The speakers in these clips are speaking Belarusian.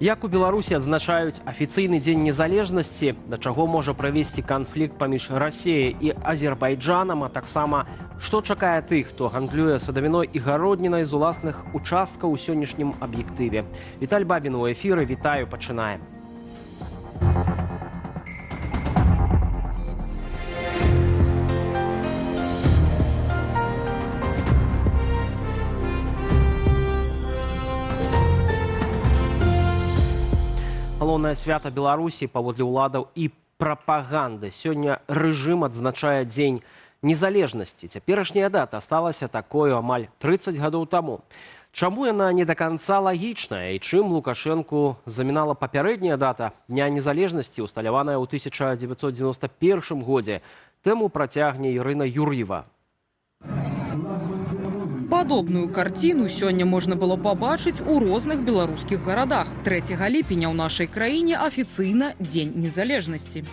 Як у Беларусі адзначаюць афіцыйны дзень незалежнасці, да чаго можа прывесці канфлікт паміж Расіяй і Азербайджанам, а таксама што чакае тых, хто гандлюе садавіной і гароднінай з уласных участкаў у сённяшнім аб'ектыве. Віталь Бабін у эфіры, вітаю, пачынаем. Галоўнае свята Беларусі паводле ўладаў і прапаганды. Сёння рэжым адзначае дзень незалежнасці. Цяперашняя дата сталася такою амаль 30 гадоў таму. Чаму яна не да канца лагічная і чым Лукашэнку замінала папярэдняя дата Дня незалежнасці, усталяваная ў 1991 годзе? Тэму працягне Ірына Юр'ева. Падобную карціну сёння можна было пабачыць у розных беларускіх гарадах. 3 ліпеня ў нашай краіне афіцыйна Дзень незалежнасці.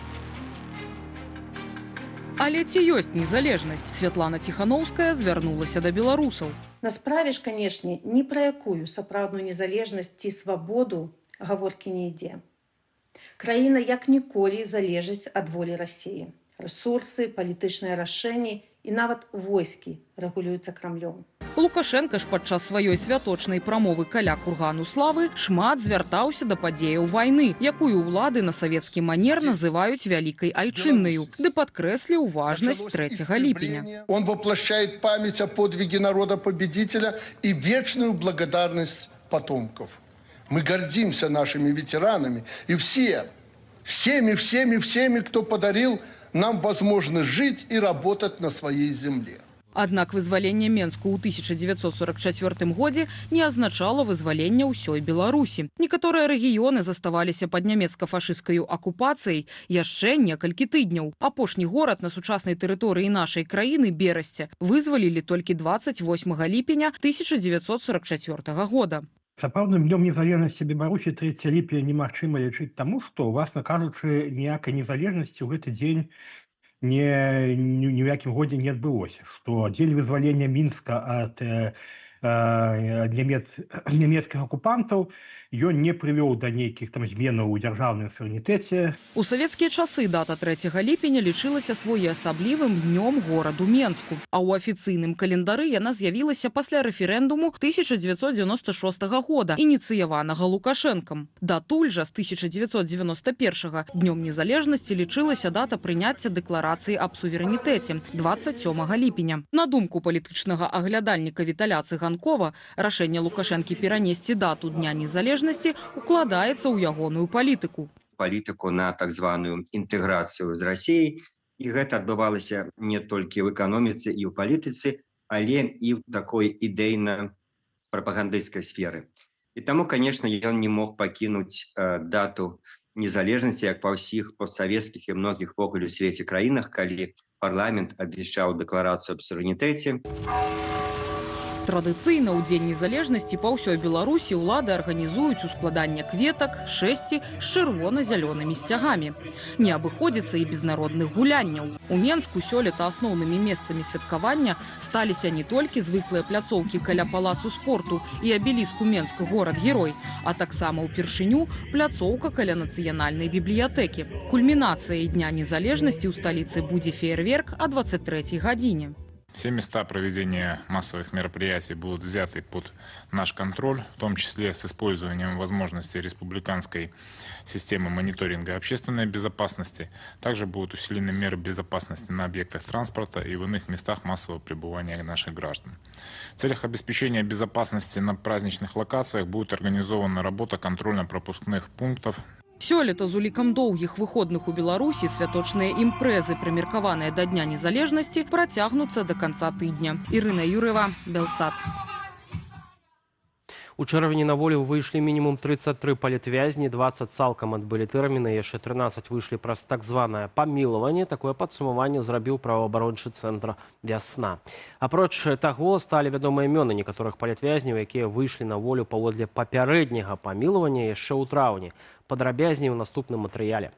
Але ці ёсць незалежнасць? Святлана Ціхановская звярнулася да беларусаў. На справе ж, канешне, ні пра якую сапраўдную незалежнасць ці свабоду гаворкі не ідзе. Краіна як ніколі залежыць ад волі Расіі. Рэсурсы, палітычныя рашэнні і нават войскі рэгулююцца Крамлём. Лукашенка ж падчас сваёй святочнай прамовы каля кургану славы шмат звяртаўся да падзеяў вайны, якую ўлады на савецкі манер называюць вялікай айчыннаю, ды падкрэсліў важнасць 3 ліпеня. Он воплощает память о подвиге народа-победителя и вечную благодарность потомков. Мы гордимся нашими ветеранами и всеми, кто подарил нам возможность жить и работать на своей земле. Аднак вызваленне Менску ў 1944 годзе не азначала вызвалення ўсёй Беларусі. Некаторыя рэгіёны заставаліся пад нямецка-фашысцкай акупацыяй яшчэ некалькі тыдняў. Апошні горад на сучаснай тэрыторыі нашай краіны, Берасце, вызвалілі толькі 28 ліпеня 1944 года. Сапраўдным днём незалежнасці Беларусі 3 ліпеня немагчыма лічыць таму, што, уласна кажучы, ніякай незалежнасці ў гэты дзень ні ў якім годзе не адбылося, што дзень вызвалення Мінска ад нямецкіх акупантаў ён не прывёў да нейкіх там зменаў у дзяржаўным суверэнітэце. У савецкія часы дата 3 ліпеня лічылася своеасаблівым днём гораду Менску, а ў афіцыйным календары яна з'явілася пасля рэферэндуму 1996 года, ініцыяванага Лукашэнкам. Датуль жа з 1991 днём незалежнасці лічылася дата прыняцця дэкларацыі аб суверэнітэце 27 ліпеня. На думку палітычнага аглядальніка Віталя Цыганкова, рашэнне Лукашэнкі перанесці дату Дня незалежнасці укладаецца ў ягоную палітыку. Палітыку на так званую інтэграцыю з Расіяй. І гэта адбывалася не толькі ў эканоміцы і ў палітыцы, але і ў такой ідэйна-прапагандысцкай сферы. І таму, конечно, ён не мог пакінуць дату незалежнасці, як па ўсіх постсавецкіх і многіх вогуле ў свеце краінах, калі парламент абвяшчаў дэкларацыю аб суверэнітэце. Традыцыйна ў Дзень незалежнасці па ўсёй Беларусі ўлады арганізуюць ускладанне кветак, шэсці з чырвона-зялёнымі сцягамі. Не абыходзіцца і без народных гулянняў. У Менску сёлета асноўнымі месцамі святкавання сталіся не толькі звыклыя пляцоўкі каля палацу спорту і абеліску Менск горад-герой, а таксама ўпершыню пляцоўка каля нацыянальнай бібліятэкі. Кульмінацыяй Дня незалежнасці ў сталіцы будзе феерверк о 23 гадзіне. Все места проведения массовых мероприятий будут взяты под наш контроль, в том числе с использованием возможностей республиканской системы мониторинга общественной безопасности. Также будут усилены меры безопасности на объектах транспорта и в иных местах массового пребывания наших граждан. В целях обеспечения безопасности на праздничных локациях будет организована работа контрольно-пропускных пунктов. Сёлета з улікам доўгіх выходных у Беларусі святочныя імпрэзы, прымеркаваныя да Дня незалежнасці, працягнуцца да канца тыдня. Ірына Юр'ева, Белсат. У чэрвені на волю выйшлі мінімум 33 палітвязні, 20 цалкам адбылі тэрміны, яшчэ 13 выйшлі праз так званае памілаванне. Такое падсумаванне зрабіў праваабарончы цэнтр «Вясна». Апроч таго, сталі вядомыя імёны некаторых палітвязняў, якія выйшлі на волю паводле папярэдняга памілавання яшчэ ў траўні. Падрабязней у наступным матэрыяле.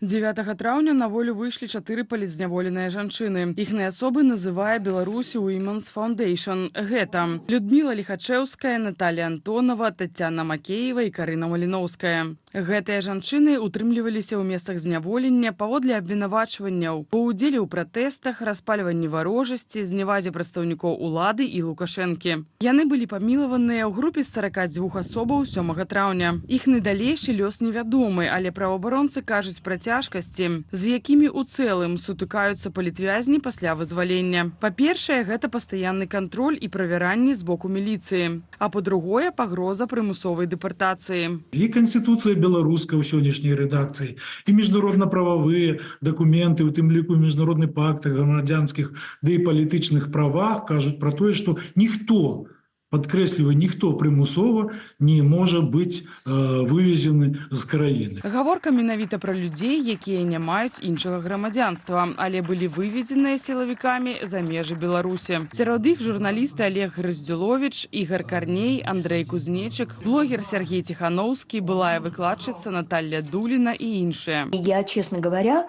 9 траўня на волю выйшлі 4 палізняволеныя жанчыны. Іхныя асобы называе Беларусь Women's Foundation. Гэта Людмила Лихачэўская, Наталья Антонова, Тацяна Макеева і Карына Маліноўская. Гэтыя жанчыны утрымліваліся ў месцах зняволення паводле абвінавачванняў па ўдзеле ў пратэстах, распальванні варожасці, зневазе прадстаўнікоў улады і Лукашэнкі. Яны былі памілаваныя ў групе з 42 асобаў 7 траўня. Іхны далейшы лёс невядомы, але праваабаронцы кажуць пра цяжкасці, з якімі ў цэлым сутыкаюцца палітвязні пасля вызвалення. Па-першае, гэта пастаянны кантроль і правяранні з боку міліцыі. А па-другое, пагроза прымусовай дэпартацыі. І Конституцыя беларуская ў сённяшняй рэдакцыі, і міжнародна-прававыя дакументы, у тым ліку міжнародны пакт грамадзянскіх ды і палітычных правах кажуць пра тое, што ніхто, падкрэсліваю, ніхто прымусова не можа быць вывезены з краіны. Гаворка менавіта пра людзей, якія не маюць іншага грамадзянства, але былі вывезеныя сілавікамі за межы Беларусі. Сярод іх журналісты Олег Грыздзюловіч, Ігор Карней, Андрей Кузнечык, блогер Сергей Тихановский, былая выкладчица Наталья Дулина и іншыя. Я, честно говоря,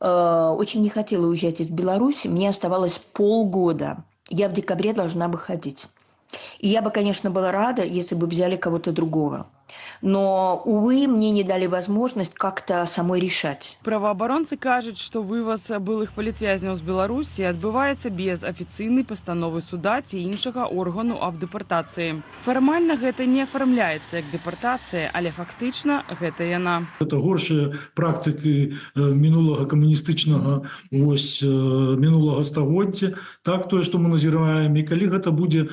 очень не хотела уезжать из Беларуси. Мне оставалось полгода. Я в декабре должна выходить. И я бы, конечно, была рада, если бы взяли кого-то другого. Но, увы, мне не дали возможность как-то самой решать. Праваабаронцы кажуць, што вываз былых палітвязняў з Беларусі адбываецца без афіцыйнай пастановы суда ці іншага органу аб дэпартацыі. Фармальна гэта не афармляецца як дэпартацыя, але фактычна гэта яна. Гэта горшыя практыкі мінулага камуністычнага мінулага стагоддзя. Так, тое, што мы назіраем, і калі гэта будзе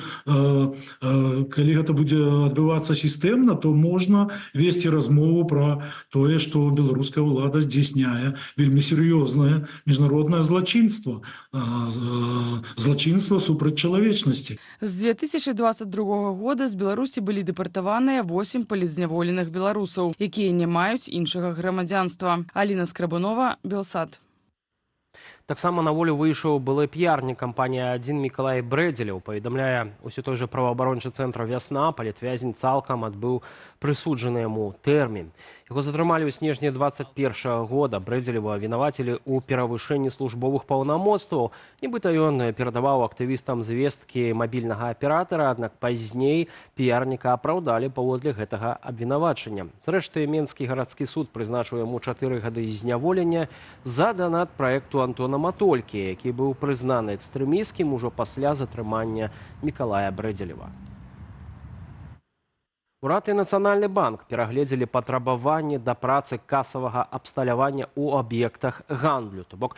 адбывацца сістэмна, то можна весці размову пра тое, што беларуская ўлада здзяйсняе вельмі сур'ёзнае міжнароднае злачынства, злачынства супраць чалавечнасці. З 2022 года з Беларусі былі дэпартаваныя 8 палізняволеных беларусаў, якія не маюць іншага грамадзянства. Аліна Скрабунова, Белсад. Таксама на волю выйшаў былы п'ярнік кампанія «1» Мікалай Брэдзелеў. Паведамляе ўсё той жа праваабарончы цэнтр «Вясна», палітвязень цалкам адбыў прысуджаны яму тэрмін. Яго затрымалі ў снежні 2021 года. Брэдзелева вінавацілі ў перавышэнні службовых паўнамоцтваў. Нібыта ён перадаваў актывістам звесткі мабільнага аператара, аднак пазней піярніка апраўдалі паводле гэтага абвінавачання. Зрэшты, Менскі гарадскі суд прызначыў яму 4 гады зняволення за данат праекту Антона Матолькі, які быў прызнаны экстрэмісцкім ужо пасля затрымання Мікалая Брэдзелева. Урад і Нацыянальны банк перагледзелі патрабаванні да працы касавага абсталявання ў аб'ектах гандлю. То бок,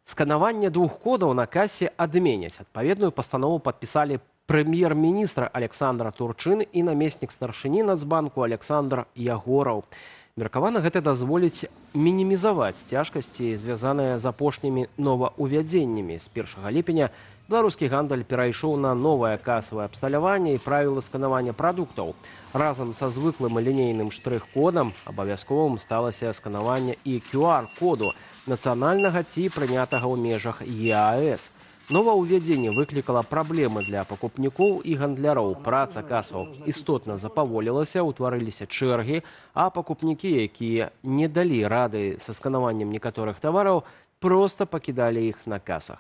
сканаванне 2 кодаў на касе адменяць. Адпаведную пастанову падпісалі прэм'ер-міністр Александр Турчын і намеснік старшыні Нацбанку Александр Ягораў. Меркавана гэта дазволіць мінімізаваць цяжкасці, звязаныя з апошнімі новаўвядзеннямі. З 1 ліпеня беларускі гандаль перайшоў на новае касавае абсталяванне і правілы сканавання прадуктаў. Разам са звыклым лінейным штрых-кодам абавязковым сталася сканаванне і QR-коду нацыянальнага ці прынятага ў межах ЕАЭС. Новаўвядзенне выклікала праблемы для пакупнікоў і гандляроў. Праца касаў істотна запаволілася, утварыліся чэргі, а пакупнікі, якія не далі рады са сканаваннем некаторых тавараў, проста пакідалі іх на касах.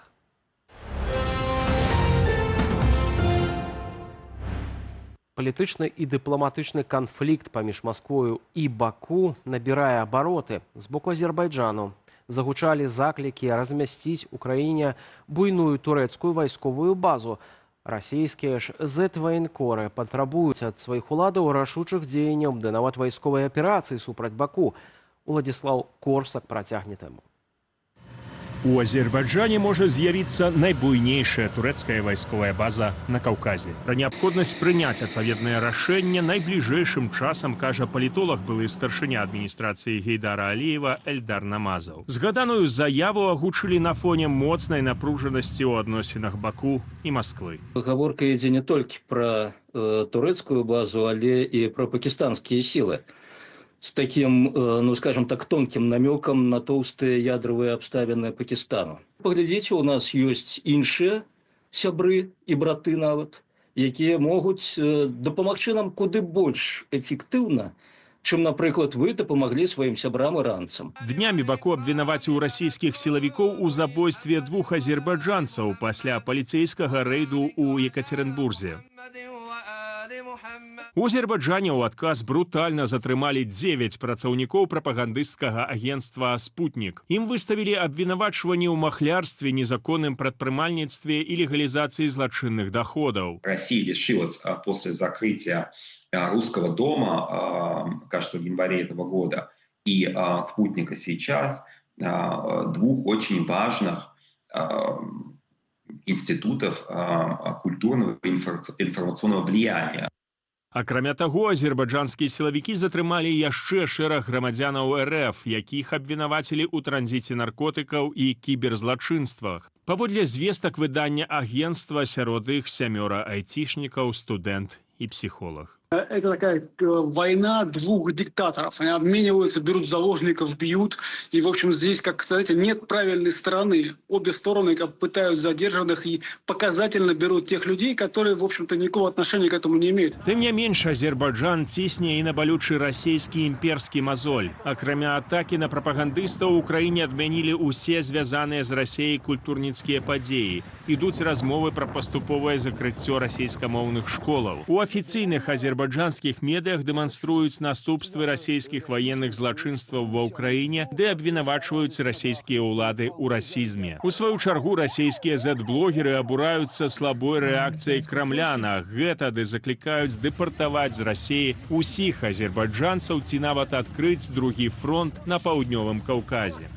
Палітычны і дыпламатычны канфлікт паміж Масквою і Баку набірае абароты. З боку Азербайджану загучалі заклікі размясціць у краіне буйную турэцкую вайсковую базу. Расійскія ж зэт-ваенкоры патрабуюць ад сваіх уладаў рашучых дзеянняў ды нават вайсковай аперацыі супраць Баку. Уладзіслаў Корсак працягне тэму. У Азербайджане можа з'явіцца найбуйнейшая турэцкая вайсковая база на Каўказе. Пра неабходнасць прыняць адпаведнае рашэнне найбліжэйшым часам кажа палітолог, былы старшыня адміністрацыі Гейдара Аліева Эльдар Намазаў. Згаданую заяву агучылі на фоне моцнай напружанасці ў адносінах Баку і Масквы. Гаворка ідзе не толькі пра турэцкую базу, але і пра пакістанскія сілы. С таким, ну скажем так, тонким намеком на толстые ядровые обставины Пакистану. Поглядзіце, у нас ёсць іншыя сябры і браты нават, якія могуць дапамагчы нам куды больш эфектыўна чым, напрыклад, вы дапамаглі сваім сябрам іранцам. Днямі Баку абвінаваціў расійскіх сілавікоў у забойстве 2 азербайджанцаў пасля паліцейскага рэйду ў Екатеринбурзе. У Азербайджане ў адказ брутальна затрымалі 9 працаўнікоў прапагандысцкага агенцтва «Спутник». Ім выставілі абвінавачванні ў махлярстве, незаконным прадпрымальніцтве и легализации злочинных доходов. Россия лишилась после закрытия русского дома, кажется, в январе этого года, и «Спутника» сейчас, 2 очень важных институтов культурного и информационного влияния. Акрамя таго, азербайджанскія сілавікі затрымалі яшчэ шэраг грамадзянаў РФ, якіх абвінавацілі ў транзіце наркотыкаў і кіберзлачынствах. Паводле звестак выдання агенцтва, сярод іх 7 айцішнікаў, студэнт і псіхолог. Это такая война 2 диктаторов. Они обмениваются, берут заложников, бьют. И, в общем, здесь, как знаете, нет правильной стороны. Обе стороны как пытают задержанных и показательно берут тех людей, которые, в общем-то, никакого отношения к этому не имеют. Тым не менш, Азербайджан цісне і на балючы расійскі імперскі мазоль. Акрамя атакі на прапагандыстаў, у краіне адмянілі ўсе звязаныя з Расіяй культурніцкія падзеі. Ідуць размовы пра паступовае закрыццё расійскамоўных школаў. У афіцыйных азербайджанскіх медыях дэманструюць наступствы расійскіх ваенных злачынстваў ва ўкраіне, ды абвінавачваюць расійскія ўлады ў расізме. У сваю чаргу расійскія зэт-блогеры абураюцца слабой рэакцыяй Крамля на гэта, ды заклікаюць дэпартаваць з Расіі усіх азербайджанцаў ці нават адкрыць другі фронт на паўднёвым Каўказе.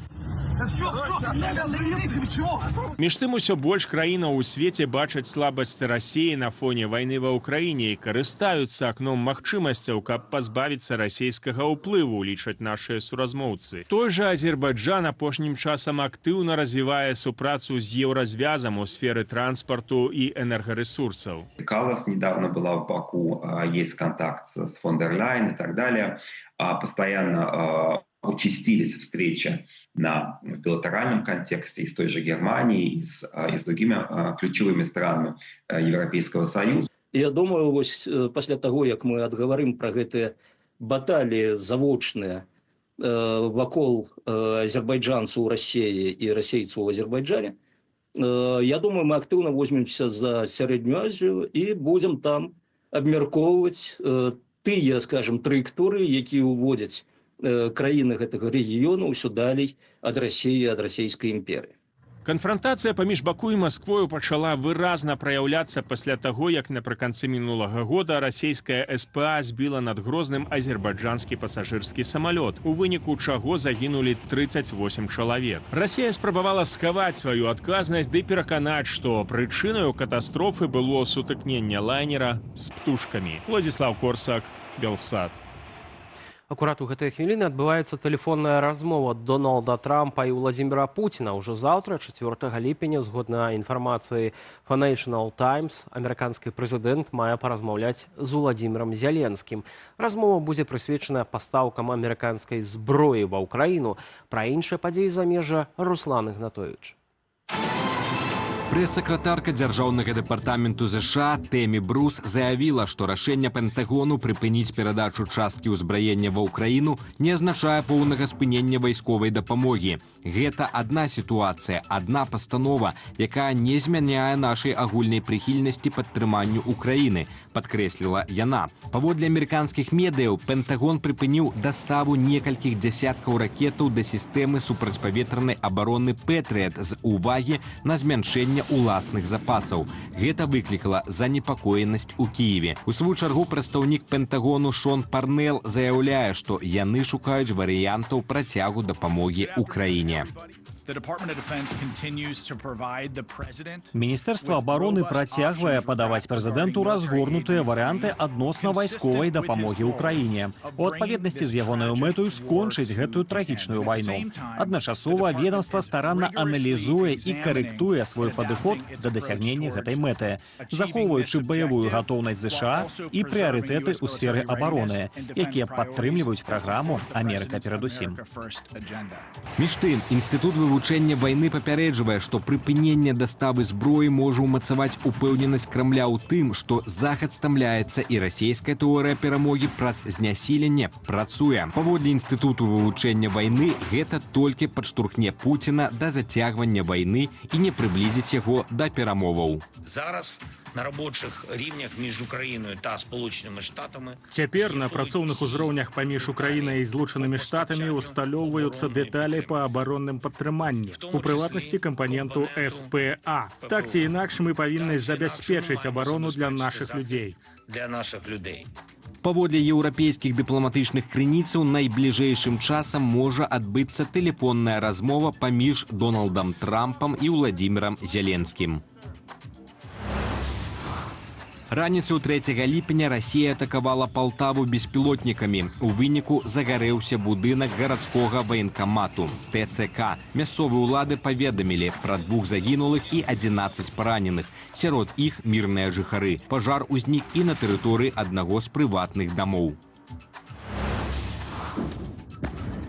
Між тым, усё больш краінаў у свеце бачаць слабасць Расіі на фоне вайны ва ўкраіне і карыстаюцца акном магчымасцяў, каб пазбавіцца расійскага ўплыву, лічаць нашыя суразмоўцы. Той жа Азербайджан апошнім часам актыўна развівае супрацу з еўразвязам у сферы транспарту і энергарэсурсаў. Каллас недавно была в Баку, есть контакт с фон дер Ляйен и так далее. Постоянно участились встречи в билатеральном контексте и с той же Германией, и с другими ключевыми странами Европейского Союза. Я думаю, вось пасля таго, як мы адгаварым пра гэтыя баталіі завочныя вакол азербайджанцаў у Расіі і расейцаў у Азербайджане, я думаю, мы актыўна возьмемся за Сярэднюю Азію і будзем там абмяркоўваць тыя, скажем, траекторыі, якія ўводзяць краіны гэтага рэгіёну ўсё далей ад Расіі, ад расійскай імперыі. Канфрантацыя паміж Баку і Масквою пачала выразна праяўляцца пасля таго, як напрыканцы мінулага года расійская СПА збіла над Грозным азербайджанскі пасажырскі самалёт, у выніку чаго загінулі 38 чалавек. Расія спрабавала схаваць сваю адказнасць ды пераканаць, што прычынаю катастрофы было сутыкненне лайнера з птушкамі. Владзіслаў Корсак, Белсат. Акурат у гэтыя хвіліны адбываецца тэлефонная размова Дональда Трампа і Владзіміра Пуціна. Ужо заўтра, 4 ліпеня, згодна інфармацыі Financial Times, амерыканскі прэзідэнт мае паразмаўляць з Уладзімірам Зеленскім. Размова будзе прысвечана пастаўкам амерыканскай зброі ва ўкраіну. Пра іншыя падзеі замежжа Руслан Ігнатовіч. Прэс-сакратарка дзяржаўнага дэпартаменту ЗША Тэмі Брус заявіла, што рашэнне Пентагону прыпыніць перадачу часткі ўзбраення ва ўкраіну не азначае поўнага спынення вайсковай дапамогі. Гэта адна сітуацыя, адна пастанова, якая не змяняе нашай агульнай прыхільнасці падтрыманню Украіны, падкрэсліла яна. Паводле амерыканскіх медыяў, Пентагон прыпыніў даставу некалькіх дзясяткаў ракетаў да сістэмы супрацьпаветранай абароны «Пэтрыят» з увагі на змяншэнне уласных запасаў. Гэта выклікала занепакоенасць у Кіеве. У сваю чаргу прадстаўнік Пентагону Шон Парнел заяўляе, што яны шукаюць варыянтаў працягу дапамогі ўкраіне. Міністэрства абароны працягвае падаваць прэзідэнту разгорнутыя варыянты адносна вайсковай дапамогі ўкраіне у адпаведнасці з ягонаю мэтаю скончыць гэтую трагічную вайну. Адначасова ведомства старанна аналізуе і карэктуе свой падыход да дасягнення гэтай мэты, захоўваючы баявую гатоўнасць ЗША і прыярытэты ў сферы абароны, якія падтрымліваюць праграму «Амерыка перадусім». Між тым, Інстытут вывучэння вывучэння вайны папярэджвае, што прыпыненне даставы зброі можа ўмацаваць упэўненасць Крамля ў тым, што захад стамляецца і расійская тэорыя перамогі праз знясіленне працуе. Паводле інстытуту вывучэння вайны, гэта толькі падштурхне Пуціна да зацягвання вайны і не прыблізіць яго да перамоваў. Зараз на рабочих рівнях між Україною та Сполученими Штатами. Цяпер на працоўных узроўнях паміж Украінай і Злучанымі Штатамі усталёўваюцца дэталі па абаронным падтрыманні, у прыватнасці кампаненту СПА. Так ці інакш мы павінны забяспечыць абарону для нашых людзей. Паводле еўрапейскіх дыпламатычных крыніцаў, найбліжэйшым часам можа адбыцца тэлефонная размова паміж Дональдам Трампам і Владзімірам Зеленскім. Раніцу 3 ліпеня Расія атакавала Палтаву беспілотнікамі. У выніку загарэўся будынак гарадскога ваенкамату ТЦК. Мясцовыя ўлады паведамілі пра 2 загінулых і 11 параненых. Сярод іх мірныя жыхары. Пажар узнік і на тэрыторыі аднаго з прыватных дамоў.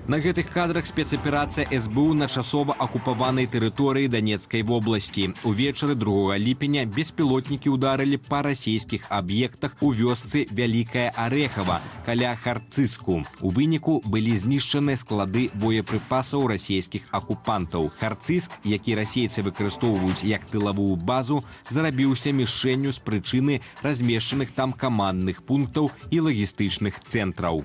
На гэтых кадрах спецаперацыя СБУ на часова акупаванай тэрыторыі Данецкай вобласці. Увечары 2 ліпеня беспілотнікі ўдарылі па расійскіх аб'ектах у вёсцы Вялікая Арэхава, каля Харцыску. У выніку былі знішчаны склады боепрыпасаў расійскіх акупантаў. Харцыск, які расейцы выкарыстоўваюць як тылавую базу, зарабіўся мішэнню з прычыны размешчаных там камандных пунктаў і лагістычных цэнтраў.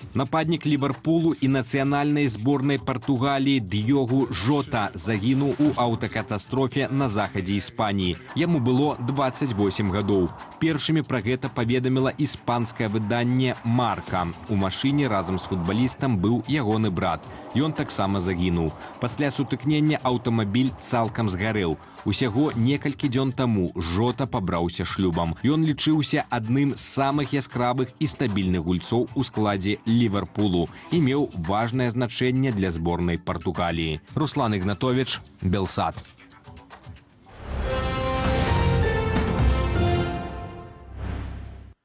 Нападнік Ліверпулу і нацыянальнай зборнай Партугаліі Д'ёгу Жота загінуў у аўтакатастрофе на захадзе Іспаніі. Яму было 28 гадоў. Першымі пра гэта паведаміла іспанскае выданне «Марка». У машыне разам з футбалістам быў ягоны брат. Ён таксама загінуў. Пасля сутыкнення аўтамабіль цалкам згарэў. Усяго некалькі дзён таму Жота пабраўся шлюбам. Ён лічыўся адным з самых яскравых і стабільных гульцоў у складзе Ліверпулу і меў важнае значэнне для зборнай Партугаліі. Руслан Ігнатовіч, Белсат.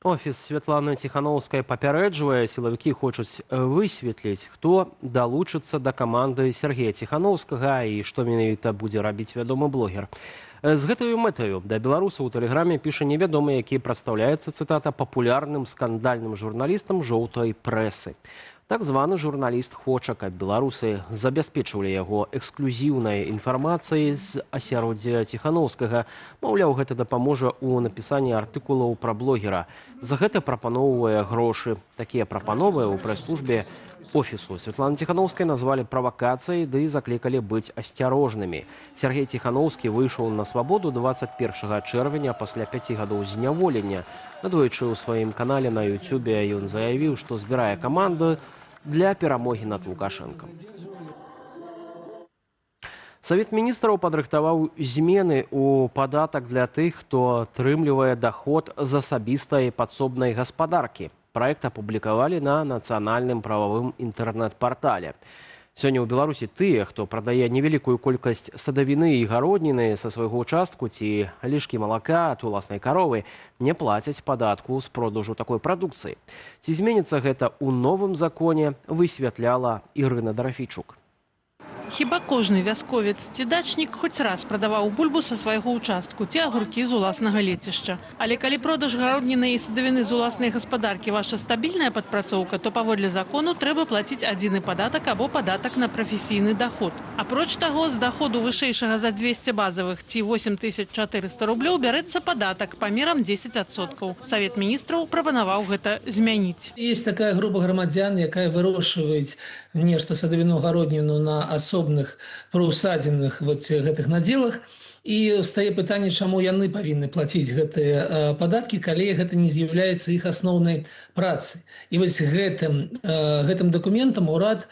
Офіс Святланы Ціхановскай папярэджвае, сілавікі хочуць высветліць, хто далучыцца да каманды Сергея Ціхановскага і што менавіта будзе рабіць вядомы блогер. З гэтаю мэтаю да беларусаў у тэлеграме піша невядомы, які прадстаўляецца, цытата, папулярным скандальным журналістам жоўтай прэсы. Так званы журналіст хоча, каб беларусы забяспечвалі яго эксклюзіўнай інфармацыяй з асяроддзя Ціхановскага. Маўляў, гэта дапаможа ў напісанні артыкулаў пра блогера. За гэта прапаноўвае грошы. Такія прапановы ў прэс-службе офісу Святланы Ціхановскай назвалі правакацыяй ды заклікалі быць асцярожнымі. Сергей Ціхановскі выйшаў на свабоду 21 чэрвеня пасля 5 гадоў зняволення. Надоечы ў сваім канале на Ютубе ён заявіў, што збірае каманду для перамогі над Лукашэнкам. Савет міністраў падрыхтаваў змены ў падатак для тых, хто атрымлівае даход з асабістай падсобнай гаспадаркі. Праект апублікавалі на нацыянальным прававым інтэрнэт-партале. Сёння ў Беларусі тыя, хто прадае невялікую колькасць садавіны і гародніны са свайго участку ці лішкі малака ад уласнай каровы, не плацяць падатку з продажу такой прадукцыі. Ці зменіцца гэта ў новым законе, высвятляла Ірына Дарафійчук. Хіба кожны вясковец ці дачнік хоць раз прадаваў бульбу са свайго участку ці агуркі з уласнага лецішча. Але калі продаж гародніны і садавіны з уласнай гаспадаркі ваша стабільная падпрацоўка, то паводле закону трэба плаціць адзіны падатак або падатак на прафесійны даход. Апроч таго, з даходу вышэйшага за 200 базавых ці 8400 рублёў бярэцца падатак памерам 10%. Савет міністраў прапанаваў гэта змяніць. Есть такая група грамадзян, якая вырошчваюць нешта садавіну, гародніну на асобных прыўсадзеных гэтых надзелах. І стае пытанне, чаму яны павінны плаціць гэтыя падаткі, калі гэта не з'яўляецца іх асноўнай працай. І вось гэтым дакументам урад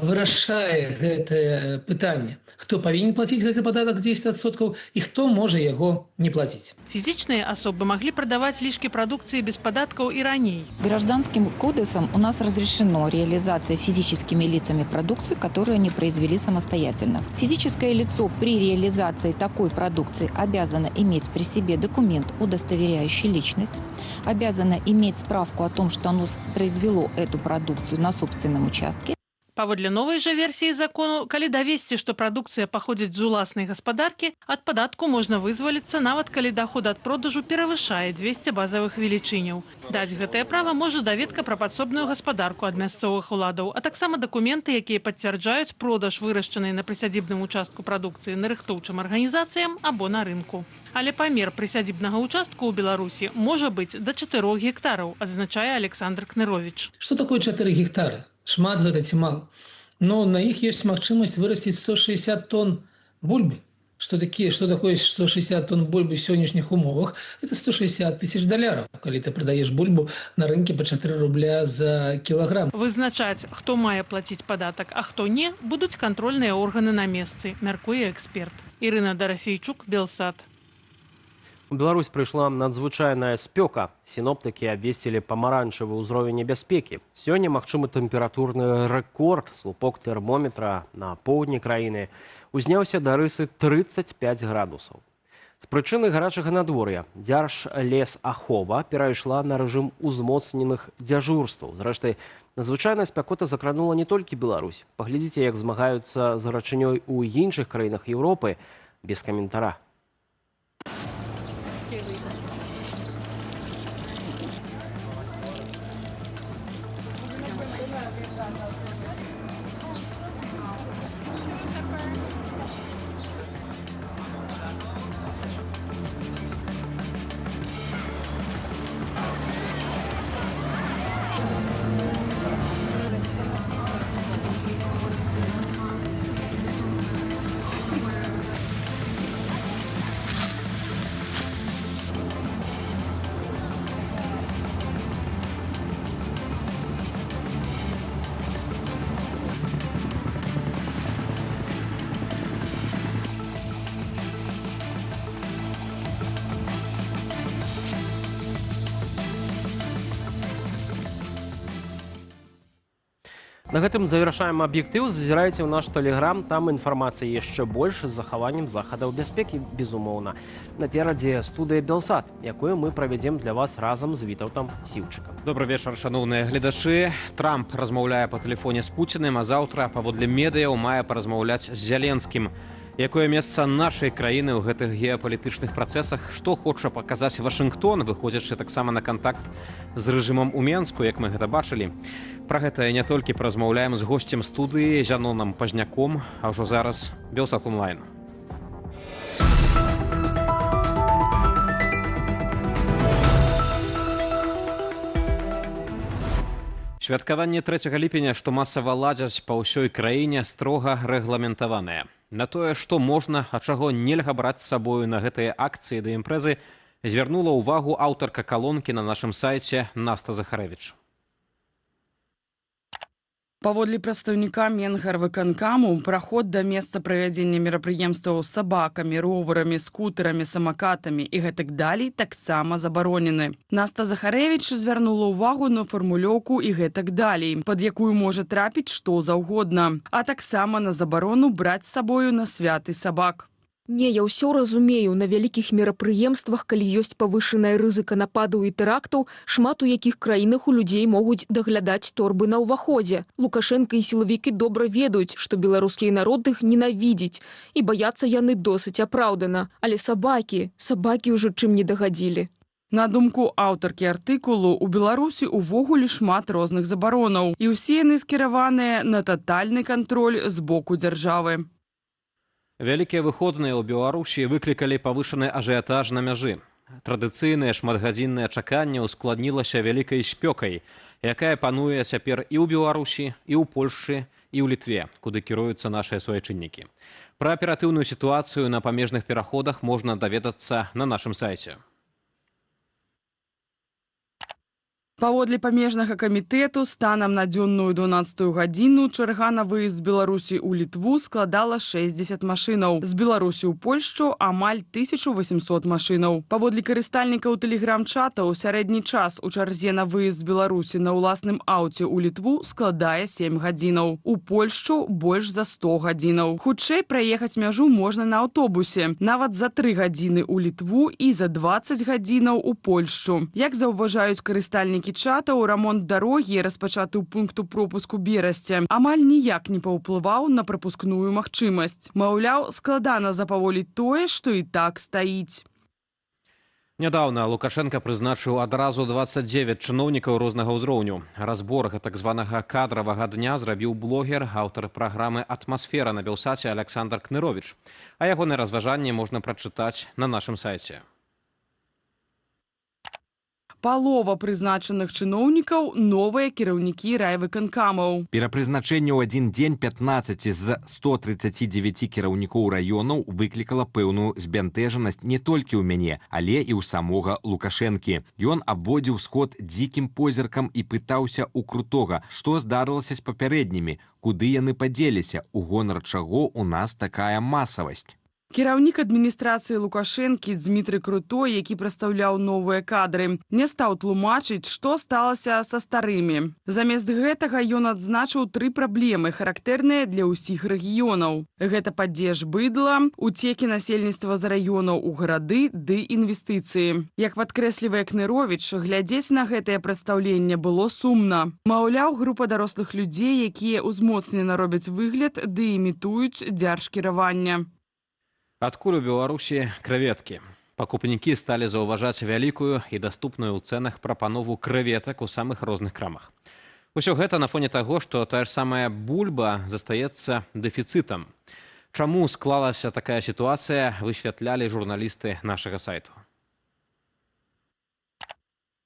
вырашае гэтае пытанне. Хто павінен плаціць гэты падатак 10% і хто можа яго не плаціць. Фізічныя асобы маглі прадаваць лішкі прадукцыі без падаткаў і раней. Гражданским кодексом у нас разрешено реализация физическими лицами продукции, которую они произвели самостоятельно. Физическое лицо при реализации такой продукции обязано иметь при себе документ, удостоверяющий личность, обязано иметь справку о том, что оно произвело эту продукцию на собственном участке. Паводле новай жа версіі закону, калі давесці, што прадукцыя паходзіць з уласнай гаспадаркі, ад падатку можна вызваліцца, нават калі даход ад продажу перавышае 200 базавых велічыняў. Даць гэтае права можа даведка пра падсобную гаспадарку ад мясцовых уладаў, а таксама дакументы, якія пацвярджаюць продаж вырашчанай на прысядзібным участку прадукцыі нарыхтоўчым арганізацыям або на рынку. Але памер прысядзібнага участку ў Беларусі можа быць да 4 гектараў, адзначае Александр Кнырович. Что такое 4 гектара? Шмат гэта ці мало? Но на іх ёсць магчымасць вырасціць 160 тонн бульбы. Что такое 160 тонн бульбы в сённяшніх умовах? Это 160 тысяч долларов, калі ты продаешь бульбу на рынке по 4 рубля за килограмм. Вызначаць, хто мае плаціць падатак, а хто не, будуць кантрольныя органы на месцы, мяркуе эксперт. Ірына Дарасейчук, Белсат. У Беларусь прыйшла надзвычайная спёка. Сіноптыкі абвесцілі памаранчавы ўзровень небяспекі. Сёння магчымы тэмпературны рэкорд. Слупок тэрмометра на поўдні краіны узняўся да рысы 35 градусаў. З прычыны гарачага надвор'я Дзяржлесахова перайшла на рэжым узмоцненых дзяжурстваў. Зрэшты, надзвычайная спякота закранула не толькі Беларусь. Паглядзіце, як змагаюцца з гарачынёй у іншых краінах Еўропы, без каментара. На гэтым завяршаем аб'ектыў. Зазірайце ў наш тэлеграм, там інфармацыі яшчэ больш з захаваннем захадаў бяспекі, безумоўна. Наперадзе студыя Белсат, якую мы правядзем для вас разам з Вітаўтам Сіўчыкам. Добры вечар, шаноўныя гледачы. Трамп размаўляе па тэлефоне з Пуціным, а заўтра, паводле медыяў, мае паразмаўляць з Зяленскім. Якое месца нашай краіны ў гэтых геапалітычных працэсах, што хоча паказаць Вашынгтон, выходзячы таксама на кантакт з рэжымам у Менску, як мы гэта бачылі. Пра гэта і не толькі паразмаўляем з госцем студыі Зянонам Пазняком, а ўжо зараз Белсат онлайн. Святкаванне 3 ліпеня, што масава ладзяць па ўсёй краіне, строга рэгламентаванае. На тое, што можна, а чаго нельга браць з сабою на гэтыя акцыі да імпрэзы, звярнула ўвагу аўтарка калонкі на нашым сайце Наста Захарэвіч. Паводле прадстаўніка Менгарвыканкаму, праход да месца правядзення мерапрыемстваў з сабакамі, роварамі, скутэрамі, самакатамі і гэтак далей таксама забаронены. Наста Захарэвіч звярнула ўвагу на фармулёўку і гэтак далей, пад якую можа трапіць што заўгодна, а таксама на забарону браць з сабою на святы сабак. Не, я ўсё разумею, на вялікіх мерапрыемствах, калі ёсць павышаная рызыка нападаў і тэрактаў, шмат у якіх краінах у людзей могуць даглядаць торбы на ўваходзе. Лукашенка і сілавікі добра ведаюць, што беларускі народ іх ненавідзіць, і баяцца яны досыць апраўдана. Але сабакі ўжо чым не дагадзілі. На думку аўтаркі артыкулу, у Беларусі увогуле шмат розных забаронаў, і ўсе яны скіраваныя на татальны кантроль з боку дзяржавы. Вялікія выходныя ў Беларусі выклікалі павышаны ажыятаж на мяжы. Традыцыйнае шматгадзіннае чаканне ускладнілася вялікай спёкай, якая пануе цяпер і ў Беларусі, і ў Польшчы, і ў Літве, куды кіруюцца нашыя суайчыннікі. Пра аператыўную сітуацыю на памежных пераходах можна даведацца на нашым сайце. Паводле памежнага камітэту, станам на дзённую 12 гадзіну чарга на выезд з Беларусі ў Літву складала 60 машынаў. З Беларусі ў Польшчу амаль 1800 машынаў. Паводле карыстальнікаў тэлеграм-чатаў, сярэдні час у чарзе на выезд з Беларусі на ўласным аўце ў Літву складае 7 гадзінаў. У Польшчу больш за 100 гадзінаў. Хутчэй праехаць мяжу можна на аўтобусе, нават за 3 гадзіны ў Літву і за 20 гадзінаў у Польшчу. Як заўважаюць карыстальнікі кічатаў рамонт дарогі, распачаты ў пункту пропуску Берасці, амаль ніяк не паўплываў на прапускную магчымасць. Маўляў, складана запаволіць тое, што і так стаіць. Нядаўна Лукашенко прызначыў адразу 29 чыноўнікаў рознага ўзроўню. Разбор так званага кадравага дня зрабіў блогер, аўтар праграмы «Атмасфера» на Белсаце Александр Кнырович. А ягонае разважанне можна прачытаць на нашым сайце. Палова прызначаных чыноўнікаў – новыя кіраўнікі райвыканкамаў. Перапрызначэнне ў адзін дзень 15 з 139 кіраўнікоў раёнаў выклікала пэўную збянтэжанасць не толькі ў мяне, але і ў самога Лукашэнкі. Ён абводзіў сход дзікім позіркам і пытаўся ў Крутога, што здарылася з папярэднімі, куды яны падзеліся, у гонар чаго ў нас такая масавасць. Кіраўнік адміністрацыі Лукашэнкі Дмітрый Крутой, які прадстаўляў новыя кадры, не стаў тлумачыць, што сталася са старымі. Замест гэтага ён адзначыў 3 праблемы, характэрныя для ўсіх рэгіёнаў. Гэта падзеж быдла, уцекі насельніцтва з раёнаў у гарады ды інвестыцыі. Як падкрэслівае Кнырович, глядзець на гэтае прадстаўленне было сумна. Маўляў, група дарослых людзей, якія ўзмоцнена робяць выгляд ды імітуюць дзяржкіравання. Адкуль у Беларусі крэветкі? Пакупнікі сталі заўважаць вялікую і даступную ў цэнах прапанову крэветак у самых розных крамах. Усё гэта на фоне таго, што тая ж самая бульба застаецца дэфіцытам. Чаму склалася такая сітуацыя, высвятлялі журналісты нашага сайту.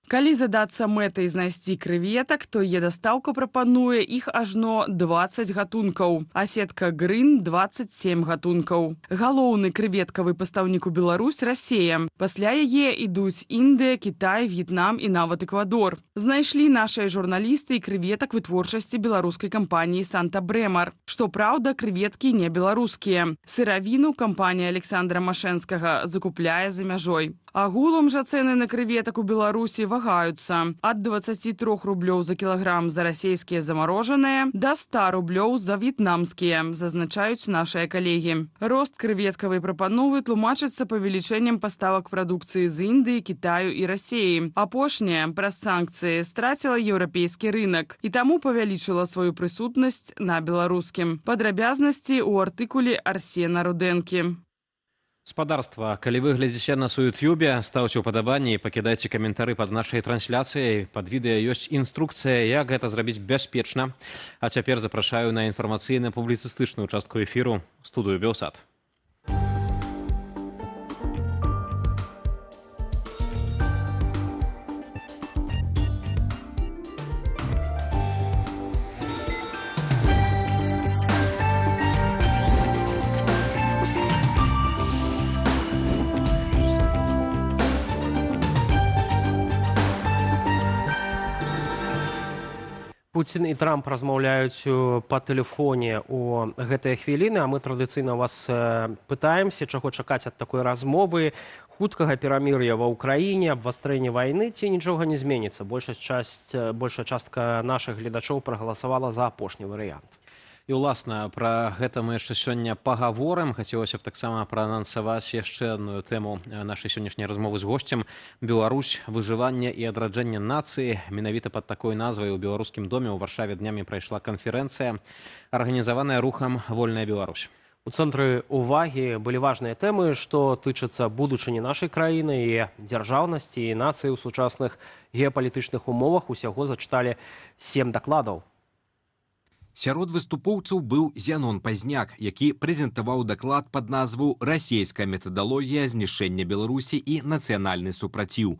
Калі задацца мэтай знайсці крэветак, то Е-дастаўка прапануе іх ажно 20 гатункаў, а сетка Грын – 27 гатункаў. Галоўны крэветкавы пастаўнік у Беларусь – Расея. Пасля яе ідуць Індыя, Кітай, В'етнам і нават Эквадор. Знайшлі нашыя журналісты і крэветак вытворчасці беларускай кампаніі «Санта Брэмар». Што праўда, крэветкі не беларускія. Сыравіну кампанія Александра Машэнскага закупляе за мяжой. Агулам жа цэны на крэветак у Беларусі вагаюцца ад 23 рублёў за кілаграм за расійскія замарожаныя да 100 рублёў за в'етнамскія, зазначаюць нашыя калегі. Рост крэветкавай прапановы тлумачыцца павелічэннем паставак прадукцыі з Індыі, Кітаю і Расеі. Апошняя праз санкцыі страціла еўрапейскі рынак і таму павялічыла сваю прысутнасць на беларускім. Падрабязнасці ў артыкуле Арсена Рудэнкі. Спадарства, калі вы глядзіце нас у Ютьюбе, ставце ўпадабанні і пакідайце каментары пад нашай трансляцыяй. Пад відэа ёсць інструкцыя, як гэта зрабіць бяспечна. А цяпер запрашаю на інфармацыйна-публіцыстычную частку эфіру студыю Белсат. Пуцін і Трамп размаўляюць па тэлефоне ў гэтыя хвіліны, а мы традыцыйна вас пытаемся, чаго чакаць ад такой размовы, хуткага перамір'я ва ўкраіне, абвастрэння вайны, ці нічога не зменіцца. Большая частка нашых гледачоў прагаласавала за апошні варыянт. І, уласна, пра гэта мы яшчэ сёння пагаворым. Хацелася б таксама праанансаваць яшчэ адную тэму нашай сённяшняй размовы з госцем. Беларусь, выжыванне і адраджэнне нацыі. Менавіта пад такой назвай у Беларускім доме ў Варшаве днямі прайшла канферэнцыя, арганізаваная рухам «Вольная Беларусь». У цэнтры ўвагі былі важныя тэмы, што тычацца будучыні нашай краіны і дзяржаўнасці і нацыі ў сучасных геапалітычных умовах. Усяго зачыталі 7 дакладаў. Сярод выступоўцаў быў Зянон Пазняк, які прэзентаваў даклад пад назву «Расейская метадалогія знішчэння Беларусі і нацыянальны супраціў».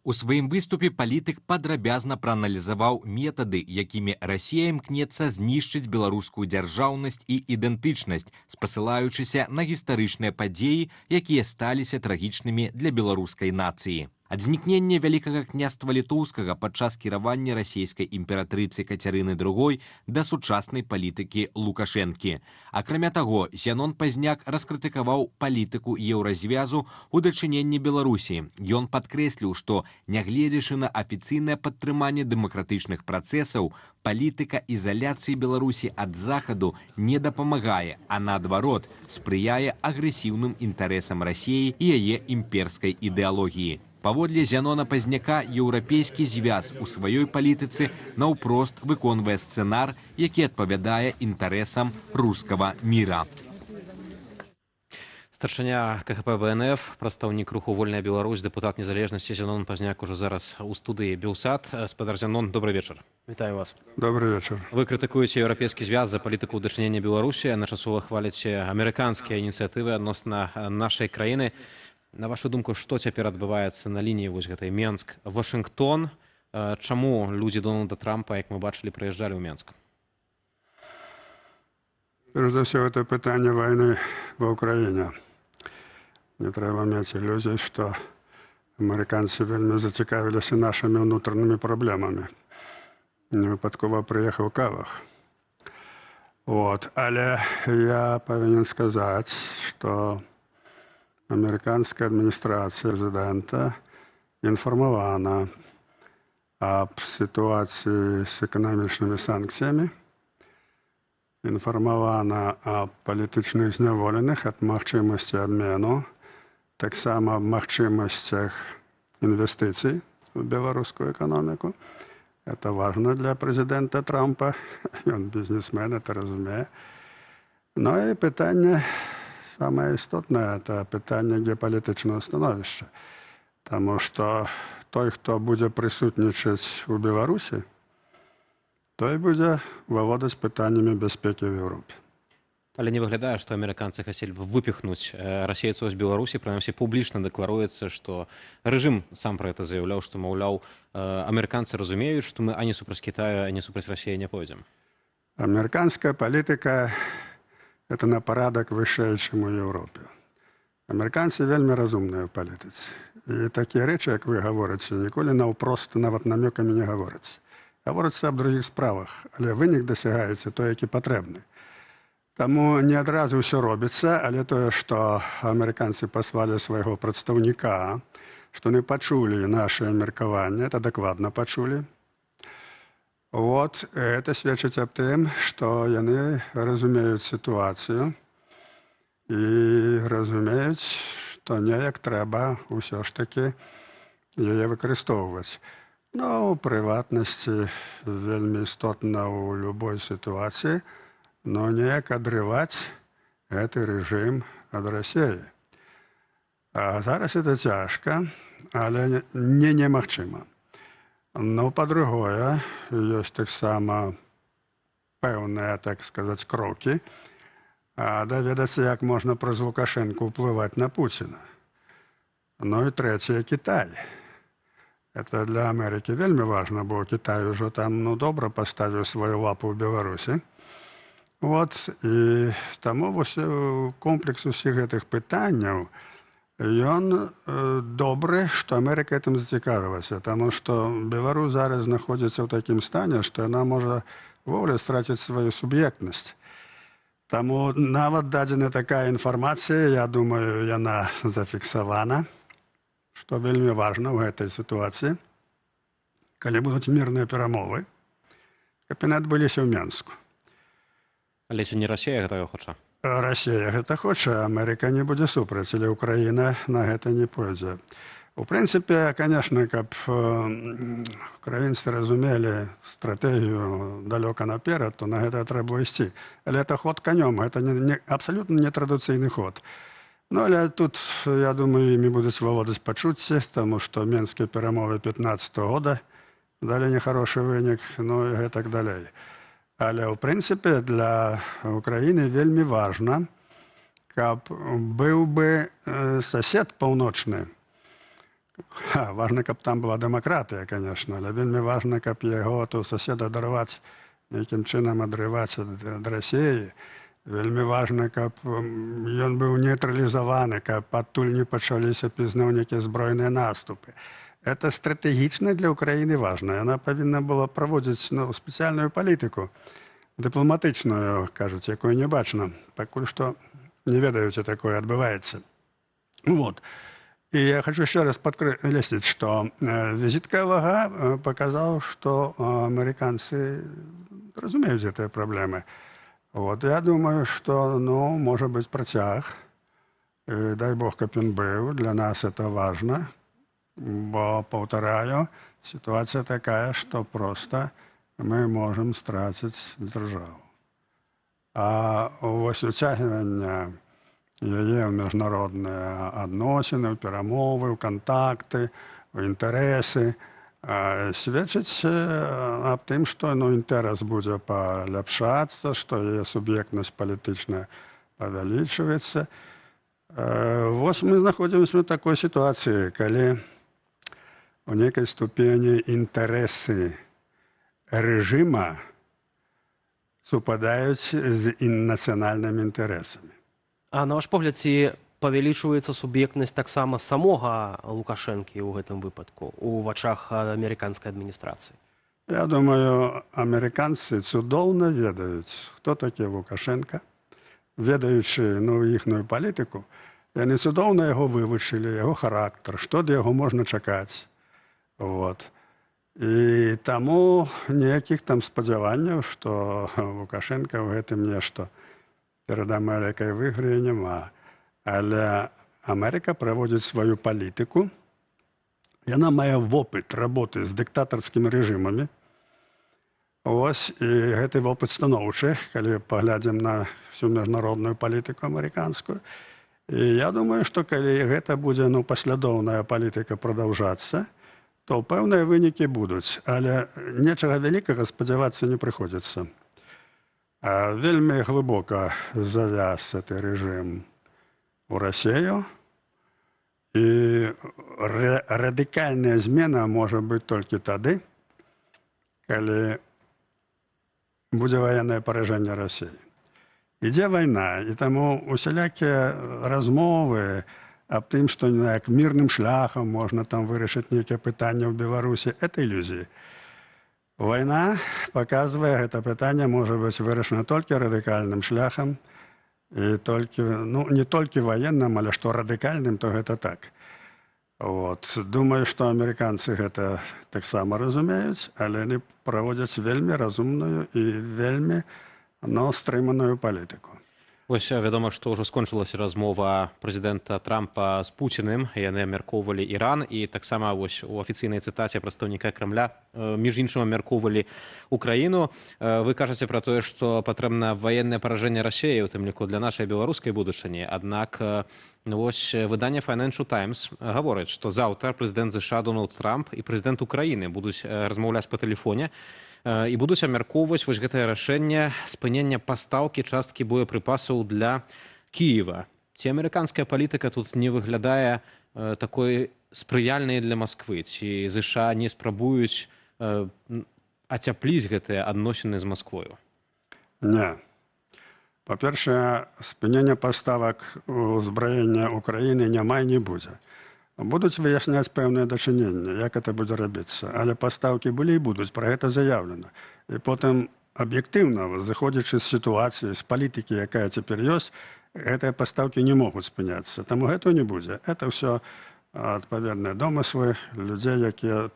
У сваім выступе палітык падрабязна прааналізаваў метады, якімі Расія імкнецца знішчыць беларускую дзяржаўнасць і ідэнтычнасць, спасылаючыся на гістарычныя падзеі, якія сталіся трагічнымі для беларускай нацыі. Ад знікнення Вялікага княства Літоўскага падчас кіравання расійскай імператрыцы Кацярыны II да сучаснай палітыкі Лукашэнкі. Акрамя таго, Зянон Пазняк раскрытыкаваў палітыку еўразвязу ў дачыненні Беларусі. Ён падкрэсліў, што, нягледзячы на афіцыйнае падтрыманне дэмакратычных працэсаў, палітыка ізаляцыі Беларусі ад захаду не дапамагае, а наадварот, спрыяе агрэсіўным інтарэсам Расіі і яе імперскай ідэалогіі. Паводле Зянона Пазняка, еўрапейскі звяз у сваёй палітыцы наўпрост выконвае сцэнар, які адпавядае інтарэсам рускага міра. Старшыня КХП БНФ, прадстаўнік руху «Вольная Беларусь», дэпутат незалежнасці Зянон Пазняк ужо зараз у студыі Белсат. Спадар Зянон, добрый вечар. Вітаю вас. Добрый вечар. Вы крытыкуеце еўрапейскі звяз за палітыку ўдачынення Беларусі, адначасова хваліце амерыканскія ініцыятывы адносна нашай краіны. На вашу думку, што цяпер адбываецца на лініі вось гэтай Менск-Вашынгтон? Чаму людзі Дональда Трампа, як мы бачылі, прыязджалі ў Менск? Перш за ўсё, это пытанне вайны ва ўкраіне. Не трэба мець ілюзій, што амерыканцы вельмі зацікавіліся нашымі ўнутранымі праблемамі. Невыпадкова прыехаў Кавах. Але я павінен сказаць, што амерыканская адміністрацыя прэзідэнта інфармавана аб сітуацыі з эканамічнымі санкцыямі, інфармавана аб палітычных зняволеных, аб магчымасці абмену, таксама аб магчымасцях інвестыцый у беларускую эканоміку. Это важно для прэзідэнта Трампа. Ён бізнесмен, это разумее. Ну і пытанне самае істотнае, это пытанне геапалітычнага становішча. Таму што той, хто будзе прысутнічаць у Беларусі, той будзе валодаць пытаннямі бяспекі ў Еўропе. Але не выглядае, што амерыканцы хацелі б выпіхнуць расейцаў з Беларусі, прынамсі публічна дэкларуецца, што рэжым сам пра гэта заяўляў, што, маўляў, амерыканцы разумеюць, што мы ані супраць Кітаю, ані супраць Расіі не пойдзем. Амерыканская палітыка – это на парадак вышэй, чым у Еўропе. Амерыканцы вельмі разумныя ў палітыцы. І такія рэчы, як вы гаворыце, ніколі наўпрост нават намёкамі не гаворыцца. Гаворыцца аб другіх справах, але вынік дасягаецца той, які патрэбны. Таму не адразу ўсё робіцца, але тое, што амерыканцы паслалі свайго прадстаўніка, што яны пачулі нашае меркаванне, это дакладна пачулі. Это сведчыць аб тым, што яны разумеюць сітуацыю і разумеюць, што неяк трэба ўсё ж такі яе выкарыстоўваць. У прыватнасці вельмі істотна ў любой сітуацыі, но неяк адрываць гэты рэжым ад Расіі. Зараз это цяжка, але не немагчыма. Па-другое, ёсць таксама пэўныя, так сказаць, крокі, даведацца, як можна праз Лукашэнку ўплываць на Пуціна. І трэцяе, Кітай. Это для Амерыкі вельмі важна, бо Кітай ужо там добра паставіў сваю лапу ў Беларусі. І таму комплекс усіх гэтых пытанняў, ён добры, што Амерыка гэтым зацікавілася, таму што Беларусь зараз знаходзіцца ў такім стане, што яна можа вовремя страціць сваю суб'ектнасць. Таму нават дадзена такая інфармацыя, я думаю, яна зафіксавана, што вельмі важна ў гэтай сітуацыі, калі будуць мірныя перамовы, каб яны адбыліся ў Менску. Але ці не Расія гэтага хоча? Расія гэта хоча, Амерыка не будзе супраць, але Украіна на гэта не пойдзе. У прынцыпе, конечно, каб украінцы разумелі стратэгію далёка наперад, то на гэта трэба ісці. Але это ход канём, гэта абсалютна нетрадыцыйны ход. Але тут, я думаю, імі будуць валодаць пачуцці, таму што менскія перамовы 15-го года далі нехарошы вынік, і гэтак далей. Але, ў прынцыпе, для Украіны вельмі важна, каб быў бы сосед паўночны. Важна, каб там была дэмакратыя, конечно, але вельмі важна, каб яго соседа адарваць, нейкім чынам адрываць ад Расіі. Вельмі важна, каб ён быў нейтралізаваны, каб адтуль не пачаліся зноў нейкія збройныя наступы. Это стратэгічна для Украіны важна. Яна павінна была праводзіць спецыяльную палітыку, дыпламатычную, кажуць, якую не бачна. Пакуль што не ведаюць, такое адбываецца. І я хочу еще раз подкреслить, что визит Кавага показал, что американцы разумеют эти проблемы. Я думаю, что, может быть, протяг. Дай бог, каб ён быў. Для нас это важно. Бо, повторяю, ситуация такая, что просто мы можем стратить державу. А ось уцягивання яе ў міжнародныя адносіны, ў перамовы, ў кантакты, у інтарэсы сведчыць аб тым, што інтарэс будзе паляпшацца, што яе суб'ектнасць палітычная павялічваецца. Вось мы знаходзімся ў такой сітуацыі, калі у нейкай ступені інтарэсы рэжыма супадаюць з нацыянальнымі інтарэсамі. А на ваш погляд, ці павялічваецца суб'ектнасць таксама самога Лукашэнкі ў гэтым выпадку у вачах амерыканскай адміністрацыі? Я думаю, амерыканцы цудоўна ведаюць, хто такі Лукашенко. Ведаючы іхную палітыку, яны цудоўна яго вывучылі, яго характар, што ад яго можна чакаць. І таму ніякіх там спадзяванняў, што Лукашенко ў гэтым нешта перад Амерыкай выйграе, няма. Але Амерыка праводзіць сваю палітыку. Яна мае вопыт работы з дыктатарскімі рэжымамі. Ось, і гэты вопыт станоўчы, калі паглядзім на всю міжнародную палітыку амерыканскую. І я думаю, што калі гэта будзе паслядоўная палітыка прадаўжацца, то пэўныя вынікі будуць. Але нечага вялікага спадзявацца не прыходзіцца. Вельмі глыбока завяз гэты рэжым у Расію, і радыкальная змена можа быць толькі тады, калі будзе ваеннае паражэнне Расіі. Ідзе вайна, і таму усялякія размовы аб тым, што як мірным шляхам можна там вырашыць нейкія пытанні ў Беларусі, гэта ілюзіі. Вайна паказвае, гэта пытанне можа быць вырашана толькі радыкальным шляхам, і толькі, не толькі ваенным, але што радыкальным, то гэта так. Думаю, што амерыканцы гэта таксама разумеюць, але яны праводзяць вельмі разумную і вельмі стрыманую палітыку. Вось вядома, што ўжо скончылася размова прэзідэнта Трампа з Пуціным. Яны абмяркоўвалі Іран, і таксама вось у афіцыйнай цытаце прадстаўніка Крамля між іншым абмяркоўвалі Украіну. Вы кажаце пра тое, што патрэбна ваеннае паражэнне Расіі, у тым ліку для нашай беларускай будучыні. Аднак вось выданне Financial Times гаворыць, што заўтра прэзідэнт ЗША Дональд Трамп і прэзідэнт Украіны будуць размаўляць па тэлефоне і будуць абмяркоўваць вось гэтае рашэнне спынення пастаўкі часткі боепрыпасаў для Кіева. Ці амерыканская палітыка тут не выглядае такой спрыяльнай для Масквы? Ці ЗША не спрабуюць ацяпліць гэтыя адносіны з Масквою? Не. Па-першае, спынення паставак узбраення Украіны няма і не будзе. Будуць выясняць пэўныя дачыненні, як гэта будзе рабіцца. Але пастаўкі былі і будуць, пра гэта заяўлена. І потым аб'ектыўна, зыходзячы з сітуацыі, з палітыкі, якая цяпер ёсць, гэтыя пастаўкі не могуць спыняцца. Таму гэтага не будзе. Гэта ўсё адпаведныя домыслы людзей, якія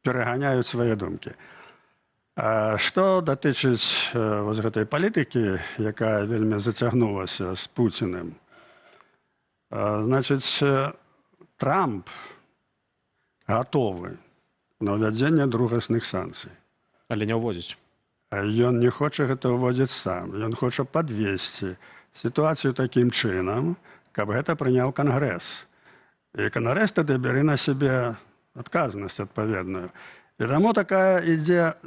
пераганяюць свае думкі. Што датычыць гэтай палітыкі, якая вельмі зацягнулася з Пуціним, значыць, Трамп гатовы на ўвядзенне другасных санкцый. Але не ўводзіць. Ён не хоча гэта ўводзіць сам. Ён хоча падвесці сітуацыю такім чынам, каб гэта прыняў Кангрэс. І Кангрэс тады бярэ на сябе адказнасць адпаведную. І таму такая ідзе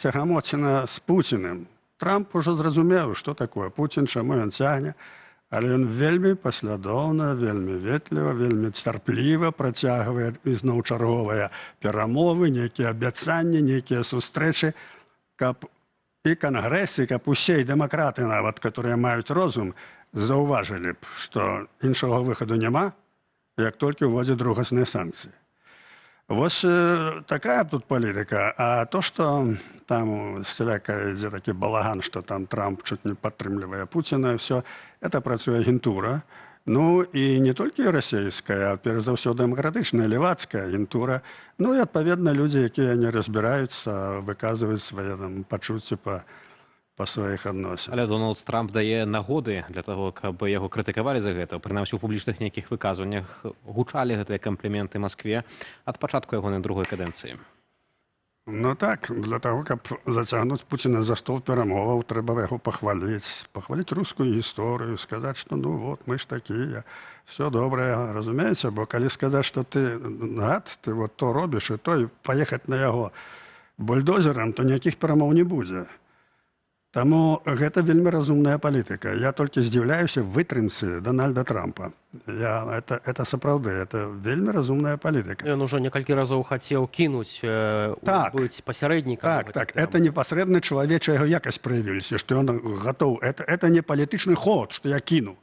цягамоціна з Пуціним. Трамп ужо зразумеў, што такое Пуцін, чаму ён цягне. Але ён вельмі паслядоўна, вельмі ветліва, вельмі цярпліва працягвае ізноў чарговыя перамовы, нейкія абяцанні, нейкія сустрэчы, каб і Кангрэс, і каб усе і дэмакраты нават, которые маюць розум, заўважылі б, што іншага выхаду няма, як толькі ўводзяць другасныя санкцыі. Вось такая тут палітыка. А то, што там всяляка ідзе такі балаган, што там Трамп чуть не падтрымлівае Пуціна, все, это працуе агентура. Ну, і не толькі расійская, а перш за ўсё дэмакратычная, левацкая агентура. Ну, і, адпаведна, людзі, якія не разбіраюцца, выказваюць свае пачуцці па па сваіх адносінах. Але Дональд Трамп дае нагоды для таго, каб яго крытыкавалі за гэта. Прынамсі, у публічных нейкіх выказваннях гучалі гэтыя кампліменты Маскве ад пачатку ягонай другой кадэнцыі. Ну так, для таго, каб зацягнуць Пуціна за стол перамоваў, трэба яго пахваліць рускую гісторыю, сказаць, што ну вот, мы ж такія, все добрае, разумееце, бо калі сказаць, што ты гад, ты вот то робіш і то, і паехаць на яго бульдозерам, то ніякіх перамоў не будзе. Таму гэта вельмі разумная палітыка. Я толькі здзіўляюся вытрымцы Дональда Трампа. Это сапраўды, это вельмі разумная палітыка. Ён ужо некалькі разоў хацеў кінуць, быць пасярэднікам. Так, это непасрэдна чалавечая якасць праявілася, што ён гатоў. Это не палітычны ход, што я кіну.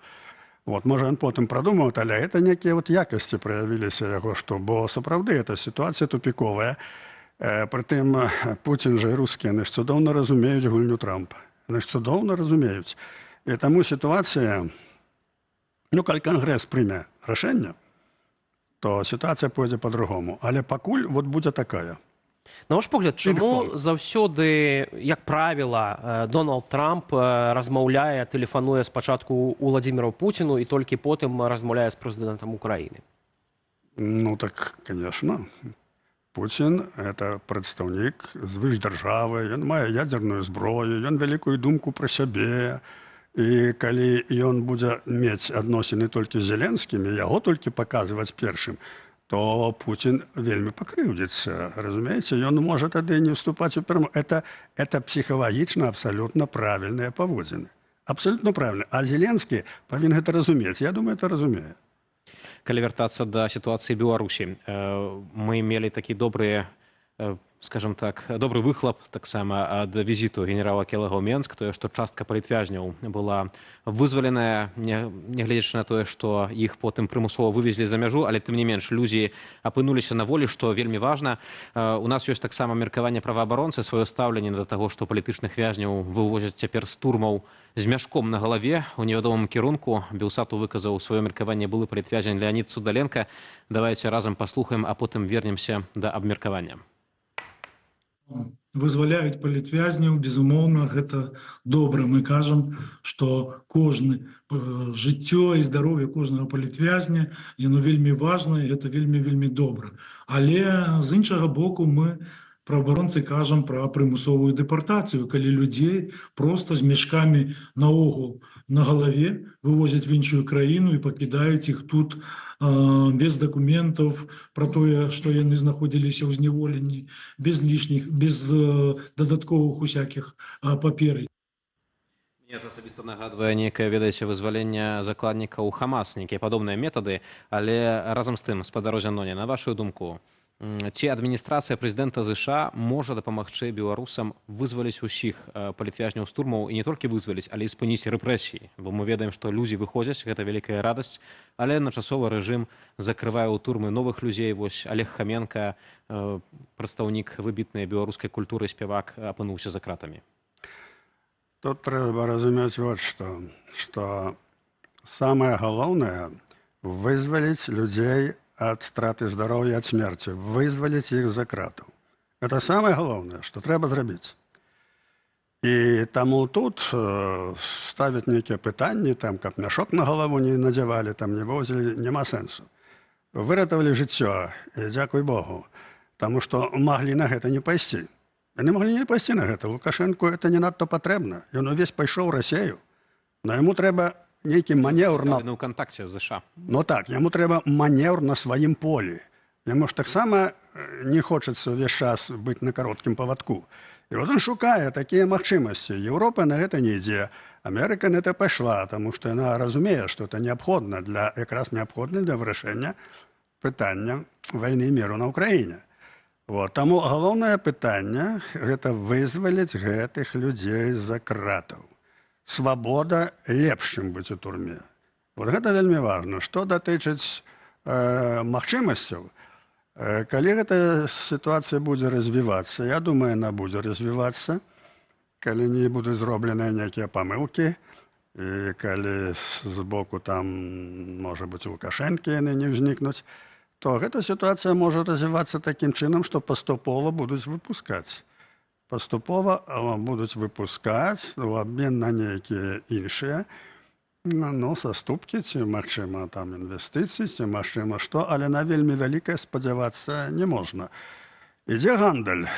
Вот, можа, ён потым прадумаў, але это некія вот якасці праявіліся яго, што, бо сапраўды эта сітуацыя тупіковая. Прытым Пуцін жа і рускія, яны ж цудоўна разумеюць гульню Трампа. Яны ж цудоўна разумеюць. І таму сітуацыя, ну, калі Кангрэс прыме рашэнне, то сітуацыя пойдзе па-другому. Але пакуль вот будзе такая. На ваш погляд, чаму заўсёды, як правіла, Дональд Трамп размаўляе, тэлефануе спачатку Уладзіміру Пуціну і толькі потым размаўляе з прэзідэнтам Украіны? Ну, так, конечно. Пуцін – это прадстаўнік звышдзяржавы, ён мае ядзерную зброю, ён вялікую думку пра сябе. І калі ён будзе мець адносіны толькі з Зеленскімі, яго толькі паказваць першым, то Пуцін вельмі пакрыўдзіцца. Разумееце, ён можа тады не ўступаць у перамовы. Это псіхалагічна абсалютна правільныя паводзіны. Абсалютна правільна. А Зеленскі павінен гэта разумець. Я думаю, это разумее. Калі вяртацца да сітуацыі Беларусі, мы мелі такі добры, скажем так, добры выхлап таксама ад візіту генерала Келага ў Менск, тое, што частка палітвязняў была вызваленая, нягледзячы на тое, што іх потым прымусова вывезлі за мяжу, але тым не менш людзі апынуліся на волі, што вельмі важна. У нас ёсць таксама меркаванне праваабаронцы, сваё стаўленне да таго, што палітычных вязняў вывозяць цяпер з турмаў з мяшком на галаве у невядомым кірунку. Белсату выказаў сваё меркаванне былы палітвязень Леонід Судаленко. Давайце разам паслухаем, а потым вернемся да абмеркавання. Вызваляюць палітвязняў, безумоўна, гэта добра. Мы кажам, што кожны жыццё і здароўе кожнага палітвязня, яно вельмі важна, і гэта вельмі добра. Але з іншага боку мы праваабаронцы кажам пра прымусовую дэпартацыю, калі людзей проста з мяшкамі наогул на галаве вывозяць в іншую краіну і пакідаюць іх тут без дакументаў пра тое, што яны знаходзіліся ў зняволенні, без лішніх, без дадатковых усякіх паперый. Мне асабіста нагадвае некае, ведаеце, вызваленне закладнікаў Хамас, некія падобныя метады, але разам з тым, спадар Зяноне, на вашу думку, ці адміністрацыя прэзідэнта ЗША можа дапамагчы беларусам вызваліць усіх палітвязняў з турмаў і не толькі вызваліць, але і спыніць рэпрэсіі? Бо мы ведаем, што людзі выходзяць, гэта вялікая радасць, але адначасова рэжым закрывае ў турмы новых людзей. Вось Олег Хаменка, прадстаўнік выбітнай беларускай культуры, спявак, апынуўся за кратамі. Тут трэба разумець вот што самае галоўнае – вызваліць людзей ад страты здароўя, ад смерці, вызваліць іх за кратаў. Это самае галоўнае, што трэба зрабіць. І таму тут ставіць нейкія пытанні, там, каб мяшок на галаву не надзявалі, там не возілі, няма сэнсу. Выратавалі жыццё, і дзякуй Богу, таму што маглі на гэта не пайсці. Яны маглі не пайсці на гэта. Лукашэнку это не надта патрэбна. Ён увесь пайшоў у Расею, но яму трэба нейкі манеўр на... ў кантакце з ЗША. Ну так, яму трэба манеўр на сваім полі. Яму ж таксама не хочацца ўвесь час быць на кароткім павадку. І вот он шукае такія магчымасці. Еўропа на гэта не ідзе. Амерыка на гэта пайшла, таму што яна разумее, што это неабходна якраз неабходна для вырашэння пытання вайны і міру на Ўкраіне. Вот. Таму галоўнае пытанне – гэта вызваліць гэтых людзей з-за кратаў. Свабода лепш, чым быць у турме. Вот гэта вельмі важна. Што датычыць магчымасцяў, калі гэта сітуацыя будзе развівацца, я думаю, яна будзе развівацца, калі не будуць зробленыя нейкія памылкі, і калі з боку там, можа быць, Лукашэнкі яны не ўзнікнуць, то гэта сітуацыя можа развівацца такім чынам, што паступова будуць выпускаць паступова будуць выпускаць у абмен на нейкія іншыя саступкі, ці, магчыма, там інвестыцыі, ці, магчыма, што, але на вельмі вялікае спадзявацца не можна. Ідзе гандаль,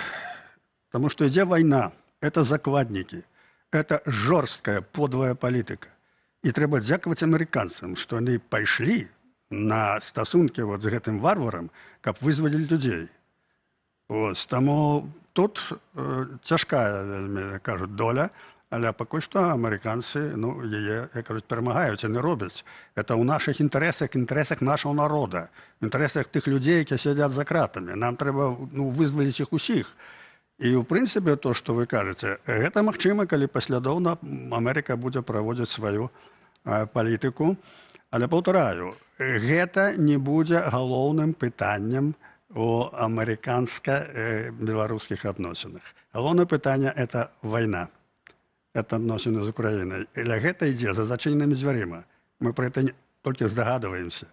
таму што ідзе вайна, это закладнікі, это жорсткая, подлая палітыка. І трэба дзякаваць амерыканцам, што яны пайшлі на стасункі з гэтым варварам, каб вызвалілі людзей. Таму тут цяжкая, вельмі, кажуць, доля, але пакуль што амерыканцы яе, як кажуць, перамагаюць, яны робяць. Это ў нашых інтарэсах нашого народа, в інтарэсах тых людзей, якія сядзяць за кратамі. Нам трэба вызваліць іх усіх. І, ў прынцыпе, то, што вы кажаце, гэта магчыма, калі паслядоўна Амерыка будзе праводзіць сваю палітыку. Але, паўтараю, гэта не будзе галоўным пытаннем у амерыканска-беларускіх адносінах. Галоўнае пытанне – это вайна. Это адносіны з Украінай. Для гэта ідзе за зачыненымі дзвярыма. Мы пра гэта толькі здагадваемся.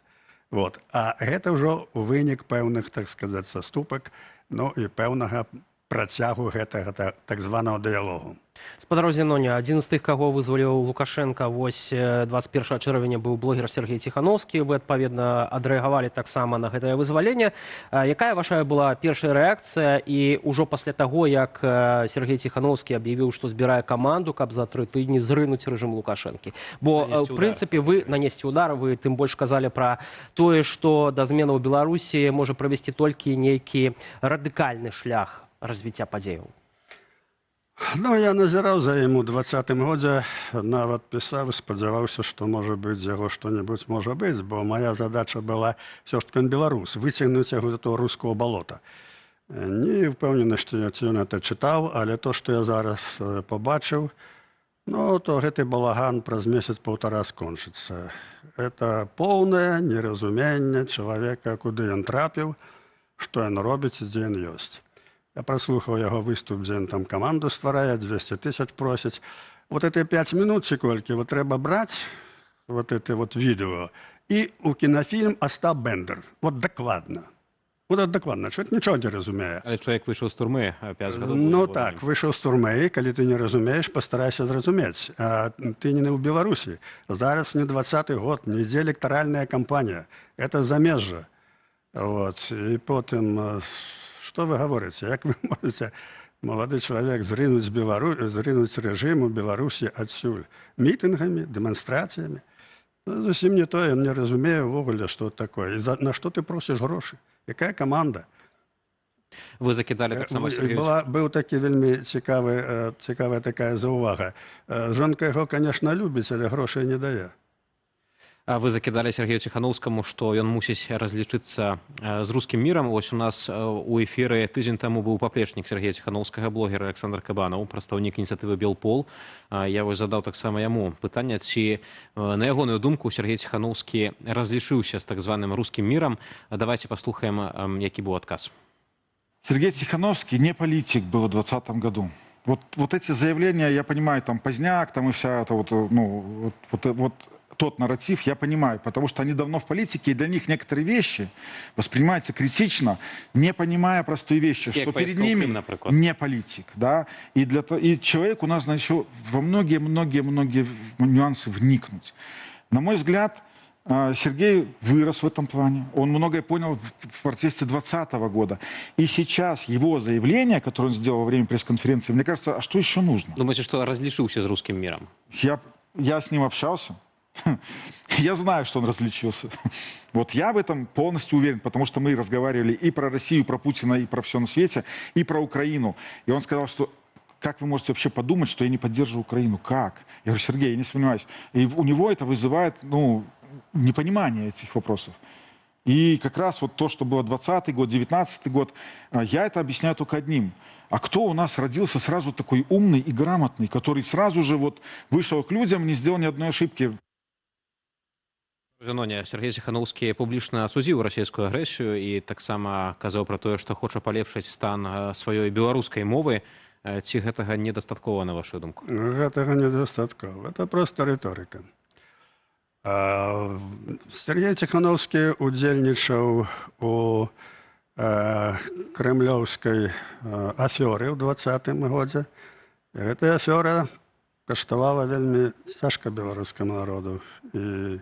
А гэта ўжо вынік пэўных, так сказаць, саступак, і пэўнага працягу гэтага так званого дыялогу. Спадар Зіноня, адзін з тых, каго вызваліў Лукашенка, 21 чэрвеня быў блогер Сергей Ціхановскі. Вы, адпаведна, адрэагавалі таксама на гэтае вызваленне. Якая ваша была першая рэакцыя? І ўжо пасля таго, як Сергей Ціхановскі аб'явіў, што збірае каманду, каб за 3 тыдні зрынуць рэжым Лукашэнкі. Бо, в прынцыпе, вы нанесці удар, вы тым больш казалі пра тое, што да зменаў у Беларусі можа правесці толькі нейкі радыкальны шлях развіцця падзеяў. Я назіраў за ім у 20-м годзе, нават пісаў, спадзяваўся, што, можа быць, з яго што-небудзь можа быць, бо моя задача была ўсё ж таки беларус, выцягнуць яго з того руского балота. Не ўпэўнены, што ён это чытаў, але то, што я зараз побачыў, то гэты балаган праз месяц-паўтара скончыцца. Это поўнае неразуменне чалавека, куды ён трапіў, што ён робіць і дзе ён ёсць. Я праслухаў яго выступ, дзе ён там каманду стварае, 200 000 просіць. Эти 5 минут ці колькі трэба браць это відэо і ў кінафільм Остап Бендер. Дакладна. Дакладна. Чоловік нічого не разумее. Але чоловік вийшов з турми 5 гадоў. Так, вийшов з турми, калі ты не разумееш, пастарайся зразумець. Ты не ў Беларусі. Зараз не 20-й год, не ідзе электаральная кампанія. Это замежжа. І потым... Што вы гаворыце? Як вы можаце, малады чалавек, зрынуць рэжым у Беларусі адсюль? Мітынгамі, дэманстрацыямі? Зусім не тое, не разумею ўвогуле, што такое. І на што ты просіш грошы? Якая каманда? Вы закідалі таксама Сергеевича? Быў такі вельмі цікавая такая заўвага. Жонка яго, конечно, любіць, але грошай не дае. Вы закидали Сергею Ціхановскаму, што ён мусіць разлічыцца з рускім мірам. У нас у эфіры тыдзень таму быў паплечнік Сергея Ціхановскага, блогер Александр Кабанаў, прадстаўнік ініцыятывы Белпол. Я задаў таксама яму пытанне, ці на ягоную думку Сергей Ціхановскі разлічыўся з так званым рускім мірам. Давайте послухаем, які быў адказ. Сергей Ціхановскі не политик был в 2020 году. Вот эти заявления, я понимаю, там поздняк, там и вся это тот нарратив, я понимаю, потому что они давно в политике, и для них некоторые вещи воспринимаются критично, не понимая простые вещи, что перед ними не политик, да, и человек у нас, значит, во многие нюансы вникнуть. На мой взгляд, Сергей вырос в этом плане, он многое понял в протесте 2020 года. И сейчас его заявление, которое он сделал во время пресс-конференции, мне кажется, а что еще нужно? Думаете, что различился с русским миром? Я с ним общался. Я знаю, что он различился. Я в этом полностью уверен, потому что мы разговаривали и про Россию, и про Путина, и про все на свете, и про Украину. И он сказал, что как вы можете вообще подумать, что я не поддерживаю Украину? Как? Я говорю, Сергей, я не сомневаюсь. И у него это вызывает, непонимание этих вопросов. И как раз то, что было 2020 год, 2019 год, я это объясняю только одним. А кто у нас родился сразу такой умный и грамотный, который сразу же вышел к людям, не сделал ни одной ошибки? Зіноня, Сергей Ціхановскі публічна асудзіў расійскую агрэсію і таксама казаў пра тое, што хоча палепшыць стан сваёй беларускай мовы. Ці гэтага недастаткова, на вашу думку? Гэтага недастаткова. Это просто рыторыка. Сергей Ціхановскі удзельнічаў у кремлёўскай афёры ў 2020 годзе. Гэтая афёра каштавала вельмі цяжка беларускаму народу. І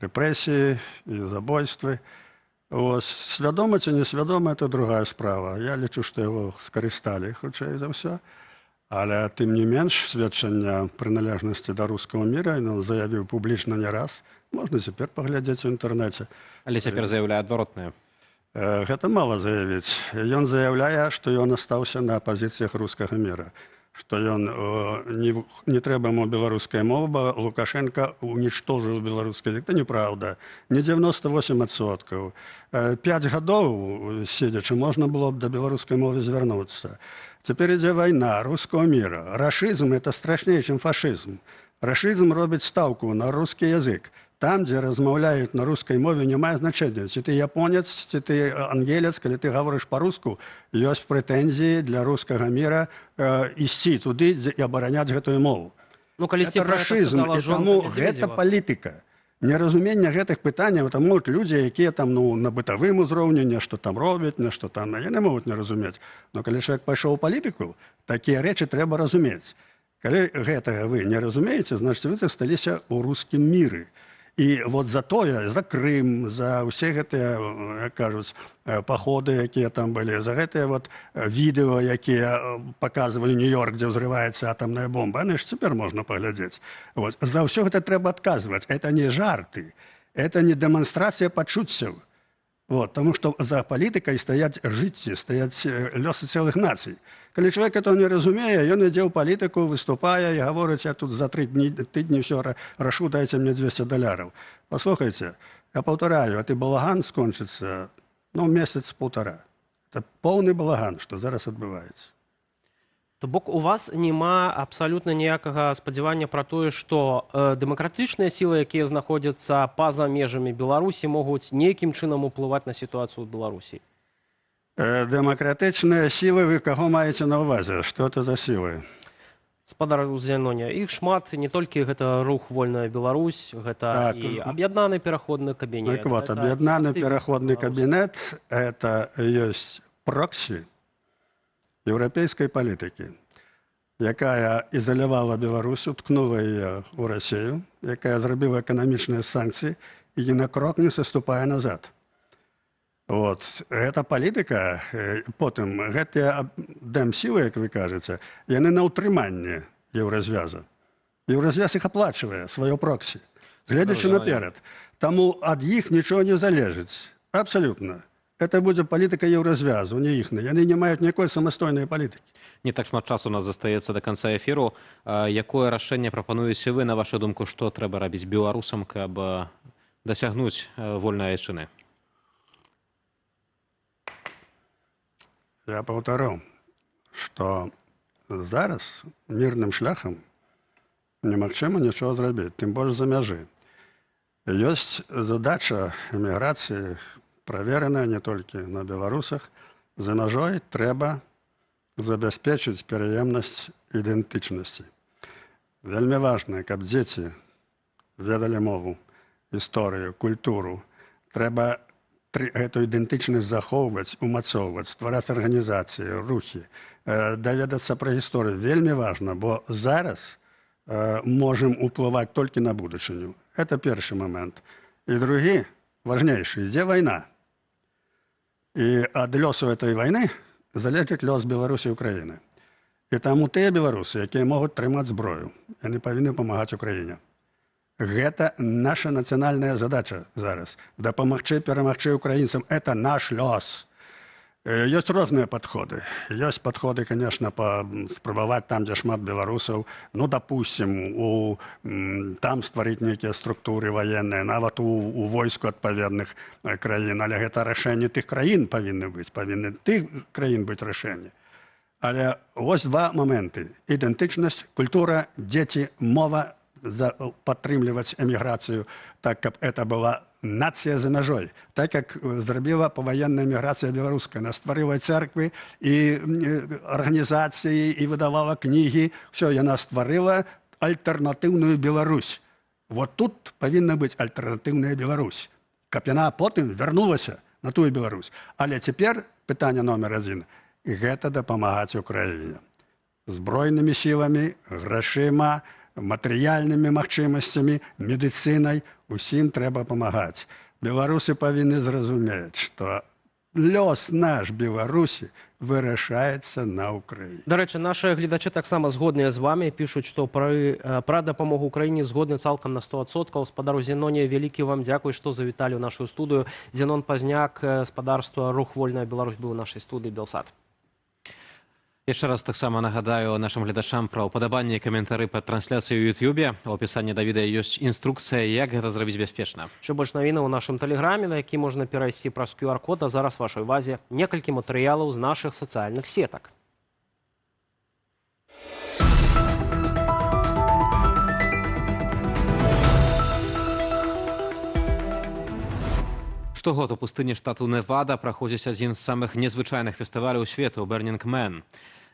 рэпрэсіі, і забойствы. Свядома ці несвядома, это другая справа. Я лічу, што яго скарысталі, хутчэй за ўсё. Але тым не менш, сведчання прыналежнасці да рускага міра ён заявіў публічна не раз. Можна цяпер паглядзець у інтэрнэце. Але цяпер заяўляе адваротнае. Гэта мала заявіць. Ён заяўляе, што ён астаўся на пазіцыях рускага міра. Што ён не трэба яму беларуская мова, бо Лукашенко уничтожил беларускі язык. Это неправда. Не 98%. 5 гадоў седзячы можна было б да беларускай мовы звярнуцца. Цяпер ідзе вайна рускага міра. Рашызм это страшней, чым фашызм. Рашызм робіць стаўку на рускі язык. Там, дзе размаўляюць на рускай мове, не мае значэння. Ці ты японец, ці ты ангелец, калі ты гаворыш па-руску, ёсць прэтэнзіі для рускага міра ісці туды і абараняць гэтую мову. Это рашызм, і таму гэта палітыка. Неразумення гэтых пытанняў, таму людзі, якія там на бытавым узроўні нешта там робяць, нешта там, яны могуць не разумець. Но калі чалавек пайшоў у палітыку, такія рэчы трэба разумець. Калі гэтага вы не разумееце, значыць вы засталіся ў рускім міры. І вот за тое, за Крым, за ўсе гэтыя, як кажуць, паходы, якія там былі, за гэтыя вот відэо, якія паказвалі Нью-Йорк, дзе ўзрываецца атамная бомба, яны ж цяпер можна паглядзець. Вот. За ўсё гэта трэба адказваць. Это не жарты, это не дэманстрацыя пачуццяў. Вот. Таму што за палітыкай стаяць жыцці, стаяць лёсы цэлых нацый. Калі чалавек этого не разумее, ён ідзе ў палітыку, выступае і гаворыць, я тут за 3 тыдні ўсё рашу, дайце мне $200. Паслухайце, я паўтараю, гэты балаган скончыцца, месяц-паўтара. Это поўны балаган, што зараз адбываецца. То бок у вас няма абсалютна ніякага спадзявання пра тое, што дэмакратычныя сілы, якія знаходзяцца па-за межамі Беларусі, могуць нейкім чынам уплываць на сітуацыю ў Беларусі? Дэмакратычныя сілы, вы каго маеце на ўвазе? Што это за сілы? Спадар Зяноня, іх шмат, не толькі гэта рух «Вольная Беларусь», гэта і аб'яднаны пераходны кабінет. Аб'яднаны пераходны кабінет – это ёсць проксі еўрапейскай палітыкі, якая ізалявала Беларусь, уткнула яе ў Расію, якая зрабіла эканамічныя санкцыі і ні на крок не саступае назад. Вот. Гэта палітыка, потым гэтыя дэмсілы, як вы кажаце, яны на ўтрыманне еўразвяза. Еўразвяз іх аплачвае, сваё проксі, гледзячы наперад. Таму ад іх нічого не залежыць. Абсалютна. Это будзе палітыка еўразвязу, не іхна. Яны не маюць ніякой самастойнай палітыкі. Не так шмат часу у нас застаецца да канца эфіру. Якое рашэнне прапануеце вы, на вашу думку, што трэба рабіць беларусам, каб дасягнуць вольнай айчыны? Я паўтару, што зараз мірным шляхам немагчыма нічого зрабіць, тым больш за мяжы. Ёсць задача эміграцыі, правераная не толькі на беларусах. За мяжой трэба забяспечыць пераемнасць ідэнтычнасці. Вельмі важна, каб дзеці ведалі мову, гісторыю, культуру. Трэба гэту ідэнтычнасць захоўваць, умацоўваць, ствараць арганізацыі, рухі, даведацца пра гісторыю. Вельмі важна, бо зараз можам уплываць толькі на будучыню. Это першы момент. І другі, важнейшы, ідзе вайна. І ад лёсу этой вайны залежыць лёс Беларусі і Украіны. І таму тыя беларусы, якія могуць трымаць зброю, яны павінны памагаць Украіне. Гэта наша нацыянальная задача зараз. Дапамагчы, перамагчы украінцам. Это наш лёс. Ёсць розныя падходы. Ёсць падходы, конечно, спрабаваць там, дзе шмат беларусаў, допустим, там стварыць нейкія структуры ваенныя, нават у войску адпаведных краін. Але гэта рашэнне тых краін павінны быць, павінны тых краін быць рашэнне. Але вось два моменты. Ідэнтычнасць, культура, дзеці, мова, падтрымліваць эміграцыю так, каб это была нацыя за мяжой. Так, як зрабіла паваенная эміграцыя беларуская. Яна стварыла церквы і арганізацыі і выдавала кнігі. Все, яна стварыла альтэрнатыўную Беларусь. Вот тут павінна быць альтэрнатыўная Беларусь. Каб яна потым вярнулася на тую Беларусь. Але цяпер пытанне номер 1 – гэта дапамагаць Украіне. Збройнымі сіламі, грашыма, матэрыяльнымі магчымасцямі, медыцынай, усім трэба памагаць. Беларусы павінны зразумець, што лёс наш Беларусі вырашаецца на Украіне. Дарэчы, наши гледачы таксама згодныя з вами, пішуць, што пра дапамогу Украіне згодны цалкам на 100%. Спадару Зеноне, вялікі вам дзякуй, што завіталі ў нашу студыю. Зенон Пазняк, спадарства «Рух Вольная Беларусь» быў у нашай студыі Белсат. Яшчэ раз таксама нагадаю нашим гледачам пра ўпадабанні і каментары пад трансляцыяй у Ютубе. У апісанні да відэа ёсць інструкцыя, як гэта зрабіць бяспечна. Ще больш навінаў у нашым тэлеграме, на які можна перайсці праз QR-код, а зараз вашай увазе некалькі матэрыялаў з нашых сацыяльных сетак. Штогод у пустыні штату Невада праходзіць адзін з самых незвычайных фестываляў свету «Burning Man».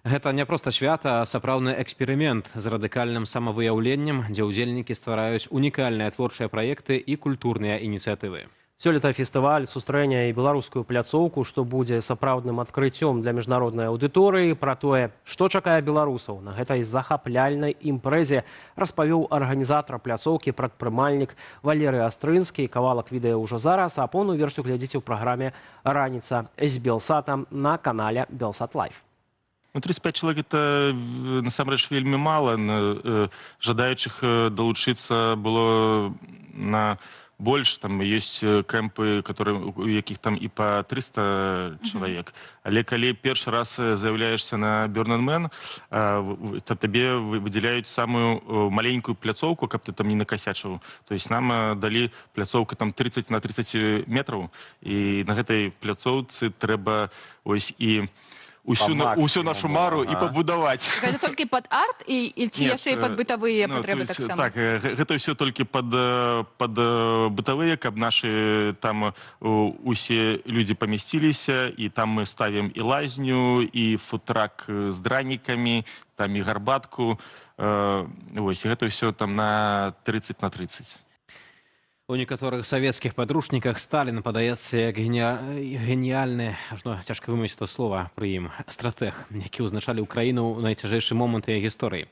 Гэта не проста свята, а сапраўдны эксперымент з радыкальным самавыяўленнем, дзе ўдзельнікі ствараюць унікальныя творчыя праекты і культурныя ініцыятывы. Сёлета фестываль сустрэне і беларускую пляцоўку, што будзе сапраўдным адкрыццём для міжнароднай аўдыторыі. Пра тое, што чакае беларусаў на гэтай захапляльнай імпрэзе, распавёў арганізатар пляцоўкі, прадпрымальнік Валерый Астрынскі. Кавалак відэа ўжо зараз, а поўную версію глядзіце ў праграме «Раніца з Белсатам» на канале Белсат Лайф. 35 человек это насамрэч вельмі мало. Жадаючых долучиться было на больше. Там есть кемпы, у якіх там и по 300 человек. Але калі першы раз заявляешься на Burning Man, то тебе выделяют самую маленькую пляцоўку, каб ты там не накосячил. То есть нам дали пляцоўку там 30 на 30 метров, и на гэтай пляцоўцы трэба ось и усю нашу мару і пабудаваць. Гэта толькі пад арт і ці яшчэ і пад бытавыя патрэбы таксама? Так, гэта ўсё толькі пад бытавыя, каб нашы там усе людзі памясціліся, і там мы ставім і лазню, і футрак з дранікамі, там і гарбатку. Вось, гэта ўсё там на 30 на 30. У некаторых савецкіх падручніках Сталін падаецца як геніяльны, цяжка вымавіць это слова пры ім, стратэг, які ўзначалі ўкраіну ў найцяжэйшы момант яе гісторыі.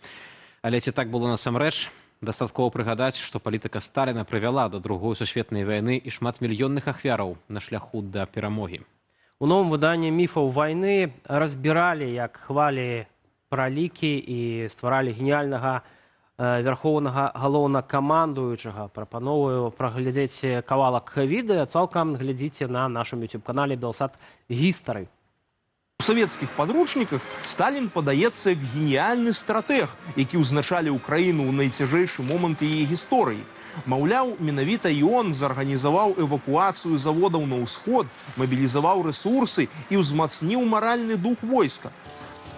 Але ці так было насамрэч? Дастаткова прыгадаць, што палітыка Сталіна прывяла да Другой сусветнай вайны і шматмільённых ахвяраў на шляху да перамогі. У новым выданні «Міфаў вайны» разбіралі, як хвалі пралікі і стваралі геніяльнага вярхоўнага галоўнакамандуючага. Прапановую праглядзець кавалак відэа, цалкам глядзіце на нашым YouTube-канале «Белсат Гістары». У савецкіх падручніках Сталін падаецца як геніяльны стратэг, які ўзначалі ўкраіну ў найцяжэйшы момант яе гісторыі. Маўляў, менавіта ён зарганізаваў эвакуацыю заводаў на ўсход, мабілізаваў рэсурсы і ўзмацніў маральны дух войска.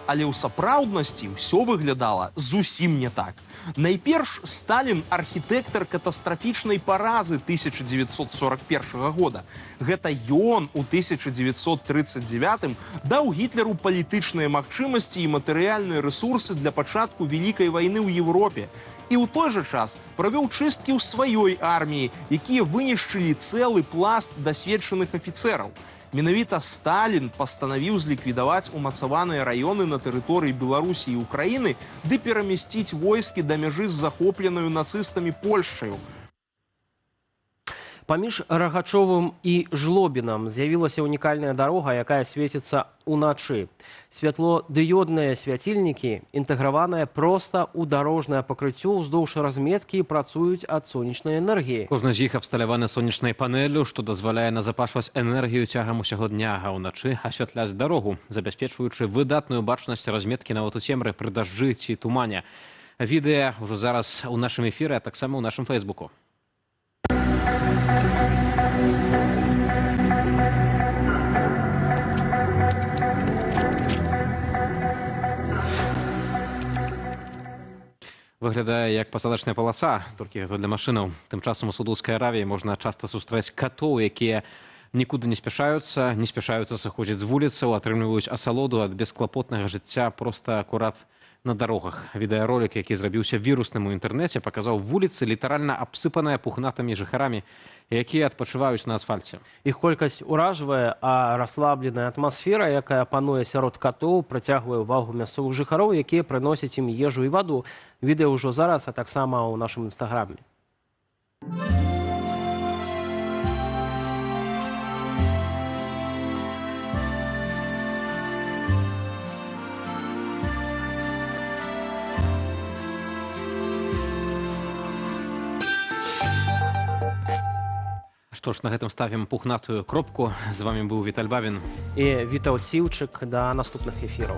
Але ў сапраўднасці ўсё выглядала зусім не так. Найперш, Сталін – архітэктар катастрафічнай паразы 1941 года. Гэта ён у 1939 даў Гітлеру палітычныя магчымасці і матэрыяльныя рэсурсы для пачатку Вялікай вайны ў Еўропе. І ў той жа час правёў чысткі ў сваёй арміі, якія вынішчылі цэлы пласт дасведчаных афіцэраў. Менавіта Сталін пастанавіў зліквідаваць умацаваныя раёны на тэрыторыі Беларусі і Украіны ды перамясціць войскі да мяжы з захопленаю нацыстамі Польшчаю. Паміж Рагачовым і Жлобінам з'явілася унікальная дарога, якая свеціцца ўначы. Святлодыёдныя свяцільнікі інтэграваныя проста ў дарожнае пакрыццё ўздоўж разметкі і працуюць ад сонечнай энергіі. Кожны з іх абсталяваны сонечнай панеллю, што дазваляе назапашваць энергію цягам усяго дня, а ўначы асвятляць дарогу, забяспечваючы выдатную бачнасць разметкі нават у цемры пры дажджы ці тумане. Відэа ўжо зараз у нашым эфіры, а таксама ў нашым фэйсбуку. Выглядае як пасадачная паласа, толькі гэта для машынаў. Тым часам у Саудаўскай Аравіі можна часта сустрэць катоў, якія нікуды не спяшаюцца сыходзяць з вуліцаў, атрымліваюць асалоду ад бесклапотнага жыцця проста акурат на дарогах. Відэаролік, які зрабіўся вірусным у інтэрнэце, паказаў вуліцы, літаральна абсыпаныя пухнатымі жыхарамі, якія адпачываюць на асфальце. Іх колькасць уражвае, а расслабленая атмасфера, якая пануе сярод катоў, прыцягвае ўвагу мясцовых жыхароў, якія прыносяць ім ежу і ваду. Відэа ўжо зараз, а таксама ў нашым інстаграме. Што ж, на гэтым ставім пухнатую кропку. З вамі быў Віталь Бавін. І Вітаўт Сіўчык. Да наступных эфіраў.